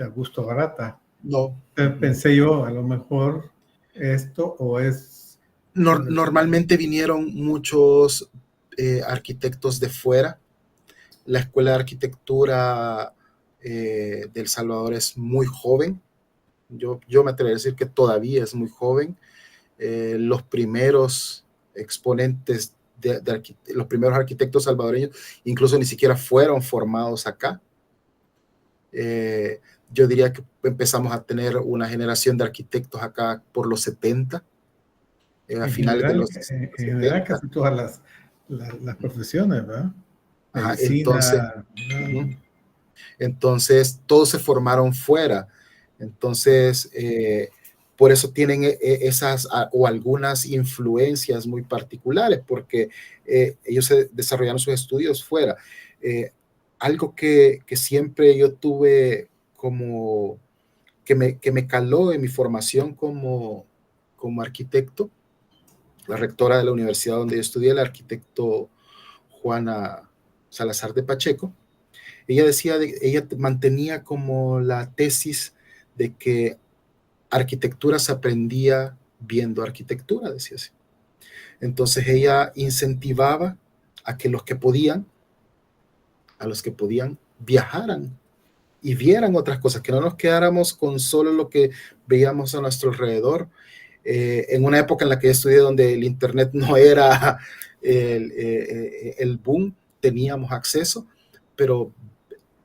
Augusto Barata. No. Entonces pensé yo, a lo mejor esto o es... Normalmente vinieron muchos arquitectos de fuera. La Escuela de Arquitectura del Salvador es muy joven. Yo me atrevería a decir que todavía es muy joven. Los primeros exponentes los primeros arquitectos salvadoreños incluso ni siquiera fueron formados acá. Yo diría que empezamos a tener una generación de arquitectos acá por los 70. A finales de los 70. En general, casi todas las profesiones, ¿verdad? Medicina, entonces todos se formaron fuera. Entonces por eso tienen esas o algunas influencias muy particulares, porque ellos se desarrollaron sus estudios fuera. Algo que siempre yo tuve como que me caló en mi formación como arquitecto, la rectora de la universidad donde yo estudié, el arquitecto Juana Salazar de Pacheco, ella mantenía como la tesis de que arquitectura se aprendía viendo arquitectura, decía así. Entonces ella incentivaba a que los que podían viajaran y vieran otras cosas, que no nos quedáramos con solo lo que veíamos a nuestro alrededor. En una época en la que yo estudié, donde el internet no era el boom, teníamos acceso, pero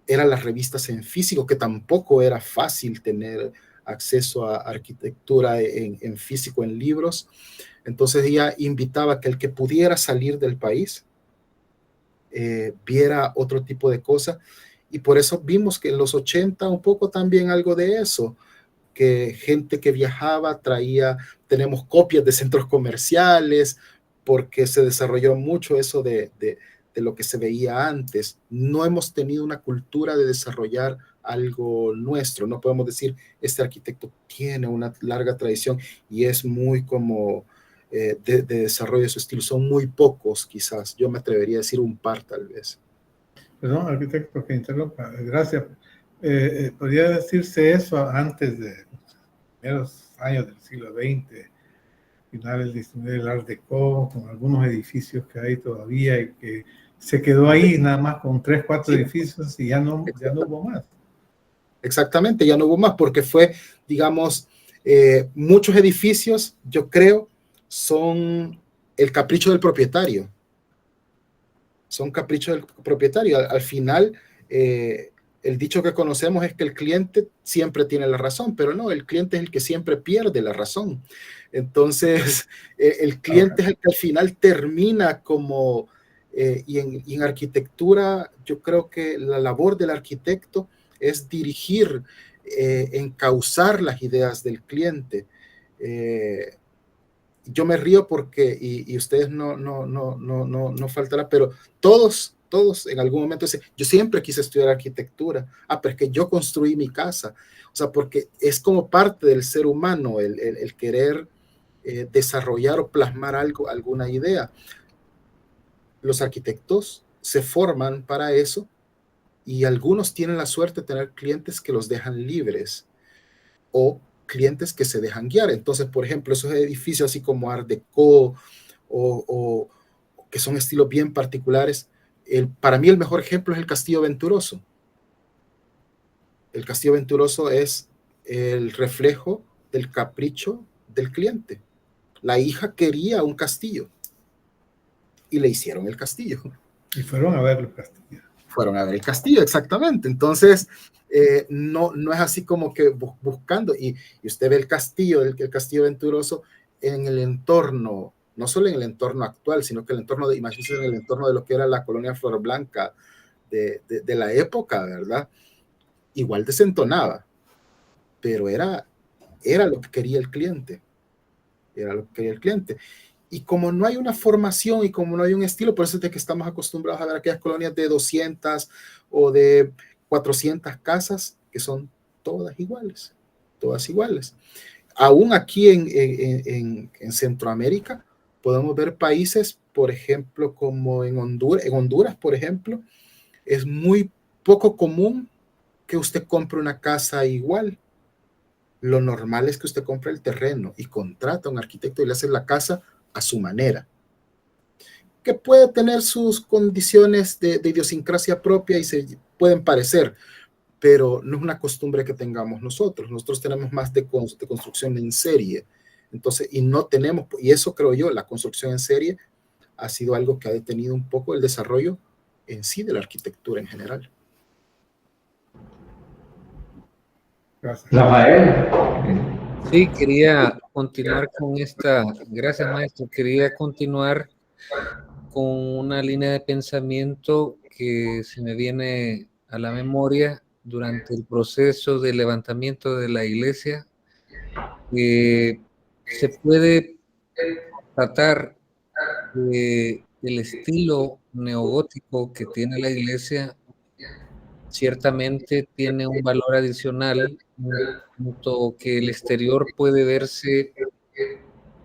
eran las revistas en físico, que tampoco era fácil tener acceso a arquitectura en físico, en libros. Entonces ella invitaba a que el que pudiera salir del país viera otro tipo de cosas, y por eso vimos que en los 80 un poco también algo de eso, que gente que viajaba tenemos copias de centros comerciales, porque se desarrolló mucho eso de lo que se veía antes. No hemos tenido una cultura de desarrollar algo nuestro. No podemos decir, este arquitecto tiene una larga tradición y es muy como de desarrollo de su estilo. Son muy pocos, quizás. Yo me atrevería a decir un par, tal vez. Perdón, arquitecto, que interrumpa. Gracias. ¿Podría decirse eso antes de los primeros años del siglo XX, finales del XIX, el Art Deco, con algunos edificios que hay todavía y que se quedó ahí nada más con 3, 4 edificios y ya no hubo más? Exactamente, ya no hubo más, porque fue, digamos, muchos edificios, yo creo, son el capricho del propietario. Son caprichos del propietario. Al final, el dicho que conocemos es que el cliente siempre tiene la razón, pero no, el cliente es el que siempre pierde la razón. Entonces, el cliente es el que al final termina como, y en arquitectura, yo creo que la labor del arquitecto es dirigir, encauzar las ideas del cliente. Yo me río porque, y ustedes no faltará, pero todos en algún momento dicen, yo siempre quise estudiar arquitectura. Pero es que yo construí mi casa. O sea, porque es como parte del ser humano el querer desarrollar o plasmar alguna idea. Los arquitectos se forman para eso, y algunos tienen la suerte de tener clientes que los dejan libres, o clientes que se dejan guiar. Entonces, por ejemplo, esos edificios así como Art Deco o que son estilos bien particulares, para mí el mejor ejemplo es el Castillo Venturoso. El Castillo Venturoso es el reflejo del capricho del cliente. La hija quería un castillo y le hicieron el castillo. Y fueron a ver los castillos. Fueron a ver el castillo, exactamente. Entonces, no es así como que buscando, y usted ve el castillo Venturoso en el entorno, no solo en el entorno actual, sino que el entorno imagínense, en el entorno de lo que era la colonia Flor Blanca de la época, ¿verdad? Igual desentonaba, pero era lo que quería el cliente. Era lo que quería el cliente. Y como no hay una formación y como no hay un estilo, por eso es de que estamos acostumbrados a ver aquellas colonias de 200 o de 400 casas que son todas iguales, todas iguales. Aún aquí en Centroamérica podemos ver países, por ejemplo, como en Honduras, por ejemplo, es muy poco común que usted compre una casa igual. Lo normal es que usted compre el terreno y contrata a un arquitecto y le hace la casa a su manera, que puede tener sus condiciones de idiosincrasia propia y se pueden parecer, pero no es una costumbre que tengamos nosotros. Nosotros tenemos más de construcción en serie. Entonces, y eso creo yo, la construcción en serie ha sido algo que ha detenido un poco el desarrollo en sí de la arquitectura en general. Gracias. Rafael. Sí, quería continuar con gracias maestro, quería continuar con una línea de pensamiento que se me viene a la memoria durante el proceso de levantamiento de la iglesia Se puede tratar el estilo neogótico que tiene la iglesia, ciertamente tiene un valor adicional, en cuanto que el exterior puede verse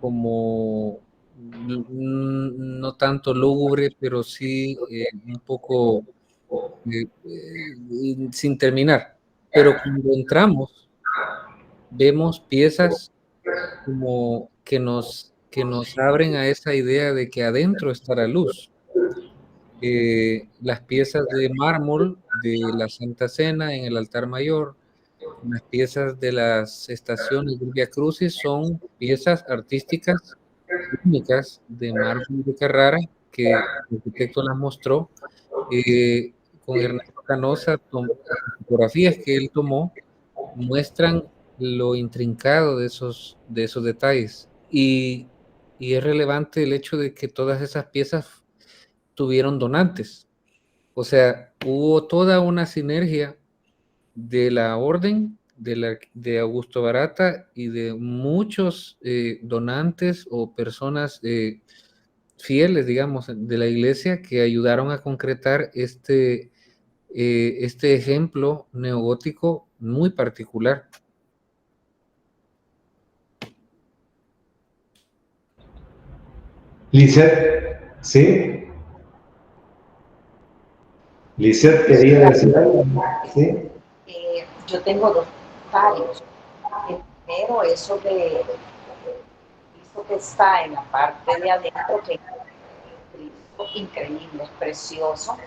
como no tanto lúgubre, pero sí un poco sin terminar. Pero cuando entramos, vemos piezas como que nos abren a esa idea de que adentro está la luz. Las piezas de mármol de la Santa Cena en el altar mayor, las piezas de las estaciones del Vía Crucis son piezas artísticas únicas de mármol de Carrara que el arquitecto las mostró con Ernesto Canosa. Las fotografías que él tomó muestran lo intrincado de esos detalles, y es relevante el hecho de que todas esas piezas tuvieron donantes. O sea, hubo toda una sinergia de la orden de Augusto Barata y de muchos donantes o personas fieles, digamos, de la iglesia, que ayudaron a concretar este ejemplo neogótico muy particular. Lisette, ¿sí? Lisette quería decir algo, ¿sí? Yo tengo dos comentarios. El primero, eso que está en la parte de adentro, que es Cristo, increíble, es precioso.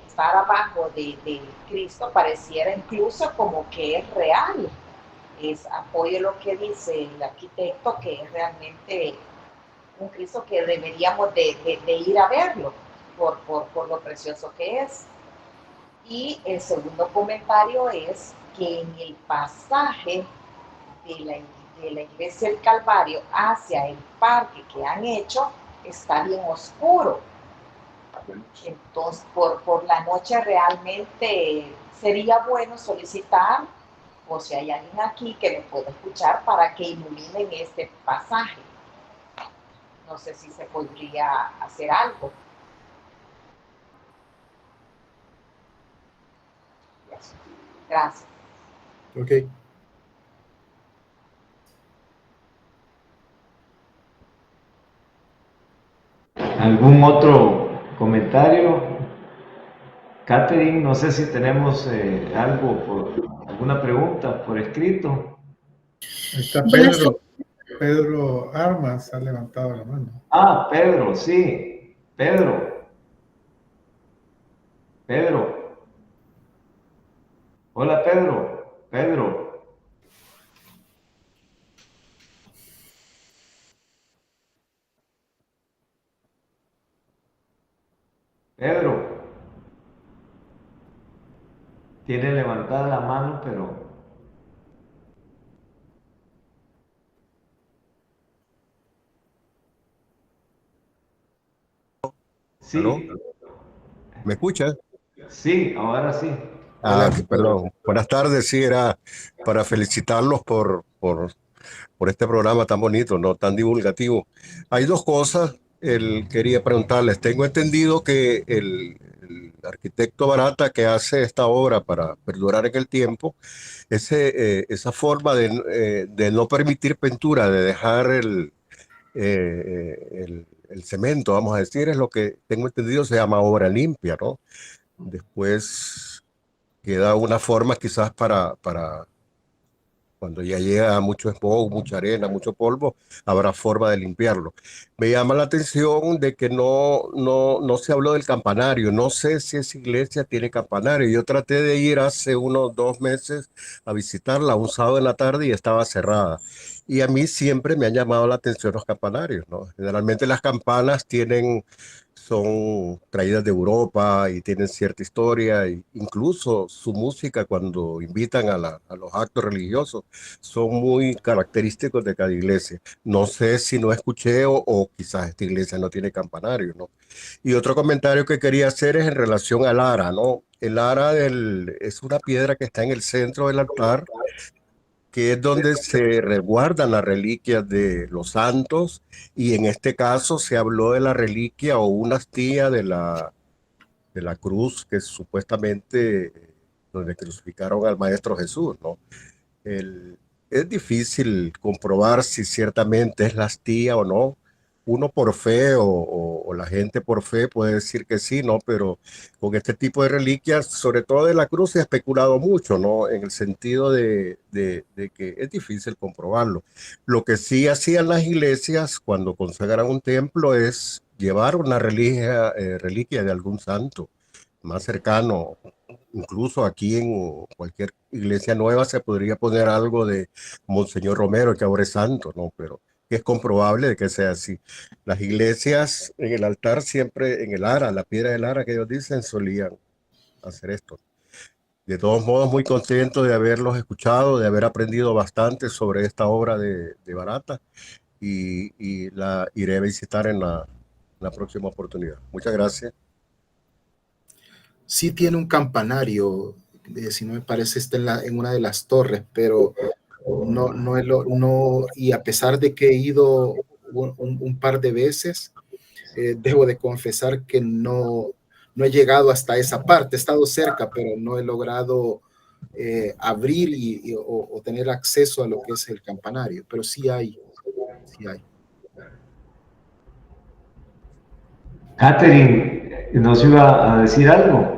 Estar abajo de Cristo pareciera incluso como que es real. Apoyo lo que dice el arquitecto, que es realmente un Cristo que deberíamos de ir a verlo por lo precioso que es. Y el segundo comentario es que en el pasaje de la iglesia del Calvario hacia el parque que han hecho está bien oscuro. Entonces, por la noche realmente sería bueno solicitar, o si hay alguien aquí que me pueda escuchar, para que iluminen este pasaje. No sé si se podría hacer algo. Gracias. Ok. ¿Algún otro comentario? Catherine, no sé si tenemos alguna pregunta por escrito. Está Pedro Armas ha levantado la mano. Ah, Pedro, sí. Pedro. Hola, Pedro. Pedro. Tiene levantada la mano, pero... Sí. ¿Aló? ¿Me escucha? Sí, ahora sí. Ah, Hola. perdón. Buenas tardes, sí, era para felicitarlos por este programa tan bonito, no tan divulgativo. Hay dos cosas, quería preguntarles. Tengo entendido que el arquitecto Barata que hace esta obra para perdurar en el tiempo, esa forma de no permitir pintura, de dejar el cemento, vamos a decir, es lo que tengo entendido se llama obra limpia, ¿no? Después queda una forma quizás para cuando ya llega mucho smog, mucha arena, mucho polvo, habrá forma de limpiarlo. Me llama la atención de que no se habló del campanario. No sé si esa iglesia tiene campanario. Yo traté de ir hace unos 2 meses a visitarla un sábado en la tarde y estaba cerrada. Y a mí siempre me han llamado la atención los campanarios, ¿no? Generalmente las campanas son traídas de Europa y tienen cierta historia, e incluso su música cuando invitan a los actos religiosos son muy característicos de cada iglesia. No sé si no escuché o quizás esta iglesia no tiene campanario, ¿no? Y otro comentario que quería hacer es en relación al ara, ¿no? El ara es una piedra que está en el centro del altar que es donde se resguardan las reliquias de los santos, y en este caso se habló de la reliquia o una astilla de la cruz que supuestamente donde crucificaron al Maestro Jesús, ¿no? Es difícil comprobar si ciertamente es la astilla o no. Uno por fe o la gente por fe puede decir que sí, ¿no? Pero con este tipo de reliquias, sobre todo de la cruz, se ha especulado mucho, ¿no? En el sentido de que es difícil comprobarlo. Lo que sí hacían las iglesias cuando consagran un templo es llevar una reliquia de algún santo más cercano. Incluso aquí en cualquier iglesia nueva se podría poner algo de Monseñor Romero, que ahora es santo, ¿no? Pero es comprobable de que sea así. Las iglesias en el altar siempre, en el ara, la piedra del ara que ellos dicen, solían hacer esto. De todos modos, muy contento de haberlos escuchado, de haber aprendido bastante sobre esta obra de Barata, y la iré a visitar en la próxima oportunidad. Muchas gracias. Sí tiene un campanario, si no me parece está en una de las torres, pero no, y a pesar de que he ido un par de veces, debo de confesar que no he llegado hasta esa parte. He estado cerca, pero no he logrado abrir o tener acceso a lo que es el campanario, pero sí hay. Catherine, ¿nos iba a decir algo?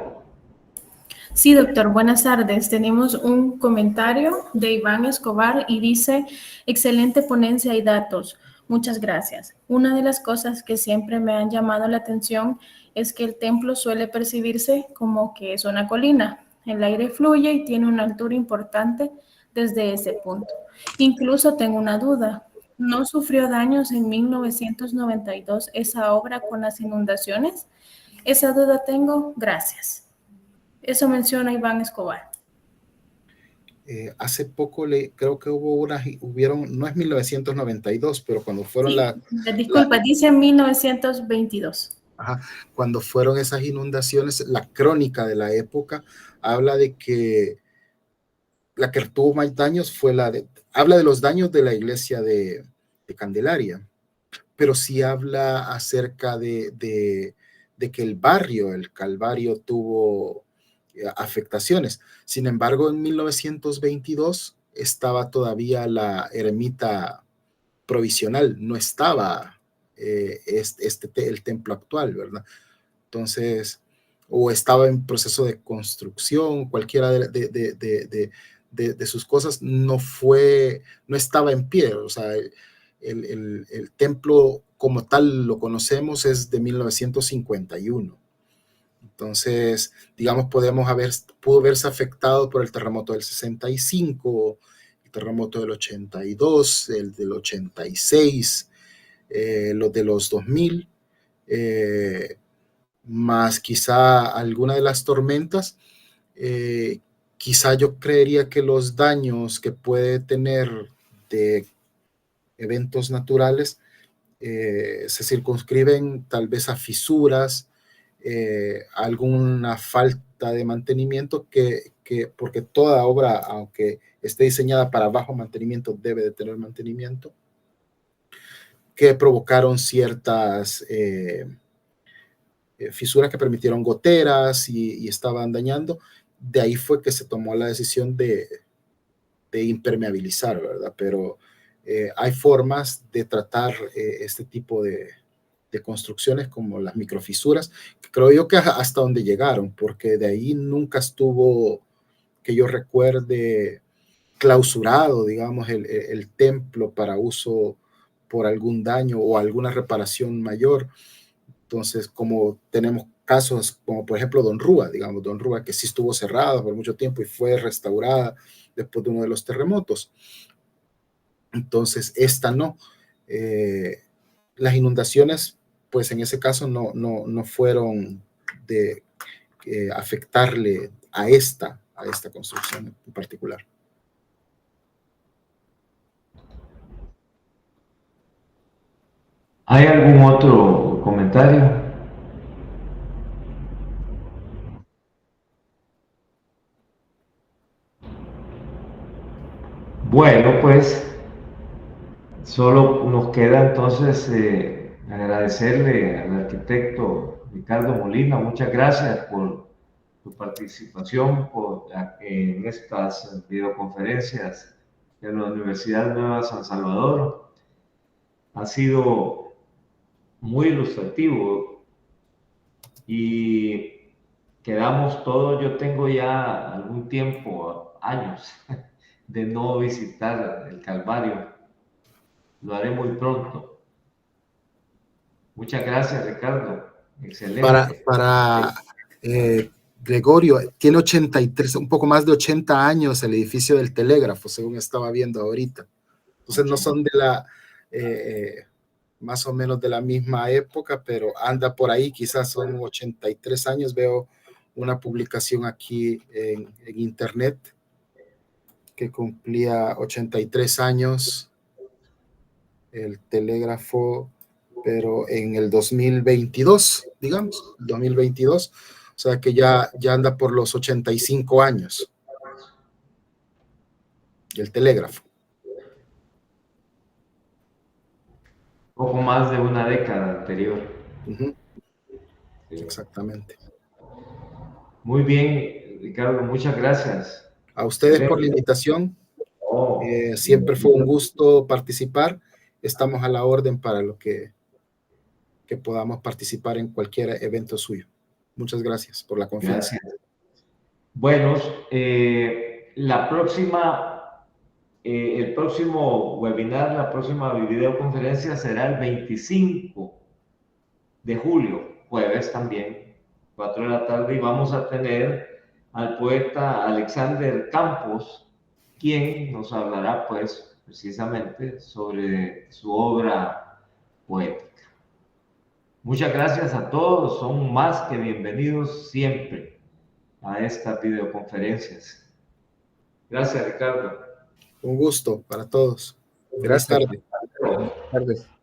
Sí, doctor, buenas tardes. Tenemos un comentario de Iván Escobar y dice, excelente ponencia y datos. Muchas gracias. Una de las cosas que siempre me han llamado la atención es que el templo suele percibirse como que es una colina. El aire fluye y tiene una altura importante desde ese punto. Incluso tengo una duda. ¿No sufrió daños en 1992 esa obra con las inundaciones? Esa duda tengo. Gracias. Eso menciona Iván Escobar. Hace poco creo que hubieron, no es 1992, pero cuando fueron disculpa, dice 1922. Ajá, cuando fueron esas inundaciones, la crónica de la época habla de que la que tuvo más daños fue habla de los daños de la iglesia de Candelaria, pero sí habla acerca de que el barrio, el Calvario, tuvo afectaciones. Sin embargo, en 1922 estaba todavía la ermita provisional, no estaba el templo actual, ¿verdad? Entonces, o estaba en proceso de construcción, cualquiera de sus cosas no estaba en pie. O sea, el templo como tal lo conocemos es de 1951. Entonces, digamos, pudo verse afectado por el terremoto del 65, el terremoto del 82, el del 86, los de los 2000, más quizá alguna de las tormentas. Quizá yo creería que los daños que puede tener de eventos naturales se circunscriben tal vez a fisuras, alguna falta de mantenimiento, porque toda obra, aunque esté diseñada para bajo mantenimiento, debe de tener mantenimiento, que provocaron ciertas fisuras que permitieron goteras y estaban dañando. De ahí fue que se tomó la decisión de impermeabilizar, ¿verdad? Pero hay formas de tratar este tipo de construcciones como las microfisuras, que creo yo que hasta donde llegaron, porque de ahí nunca estuvo, que yo recuerde, clausurado, digamos, el templo para uso por algún daño o alguna reparación mayor. Entonces, como tenemos casos como por ejemplo Don Rúa, que sí estuvo cerrada por mucho tiempo y fue restaurada después de uno de los terremotos. Entonces, esta no. Las inundaciones, pues en ese caso no fueron de afectarle a esta construcción en particular. ¿Hay algún otro comentario? Bueno, pues solo nos queda entonces agradecerle al arquitecto Ricardo Molina. Muchas gracias por tu participación en estas videoconferencias de la Universidad Nueva San Salvador. Ha sido muy ilustrativo y quedamos todos. Yo tengo ya algún tiempo, años, de no visitar el Calvario. Lo haré muy pronto. Muchas gracias, Ricardo. Excelente. Gregorio, tiene 83, un poco más de 80 años el edificio del Telégrafo, según estaba viendo ahorita. Entonces no son de la, más o menos de la misma época, pero anda por ahí, quizás son 83 años. Veo una publicación aquí en internet que cumplía 83 años el Telégrafo, pero en el 2022, digamos, 2022, o sea que ya anda por los 85 años el Telégrafo. Poco más de una década anterior. Sí. Exactamente. Muy bien, Ricardo, muchas gracias. A ustedes por la invitación. Siempre fue un gusto participar. Estamos a la orden para lo que podamos participar en cualquier evento suyo. Muchas gracias por la confianza. Gracias. Bueno, el próximo webinar, la próxima videoconferencia será el 25 de julio, jueves también, 4 de la tarde, y vamos a tener al poeta Alexander Campos, quien nos hablará, pues, precisamente sobre su obra poética. Muchas gracias a todos, son más que bienvenidos siempre a estas videoconferencias. Gracias, Ricardo. Un gusto para todos. Buenas tardes. Buenas tardes.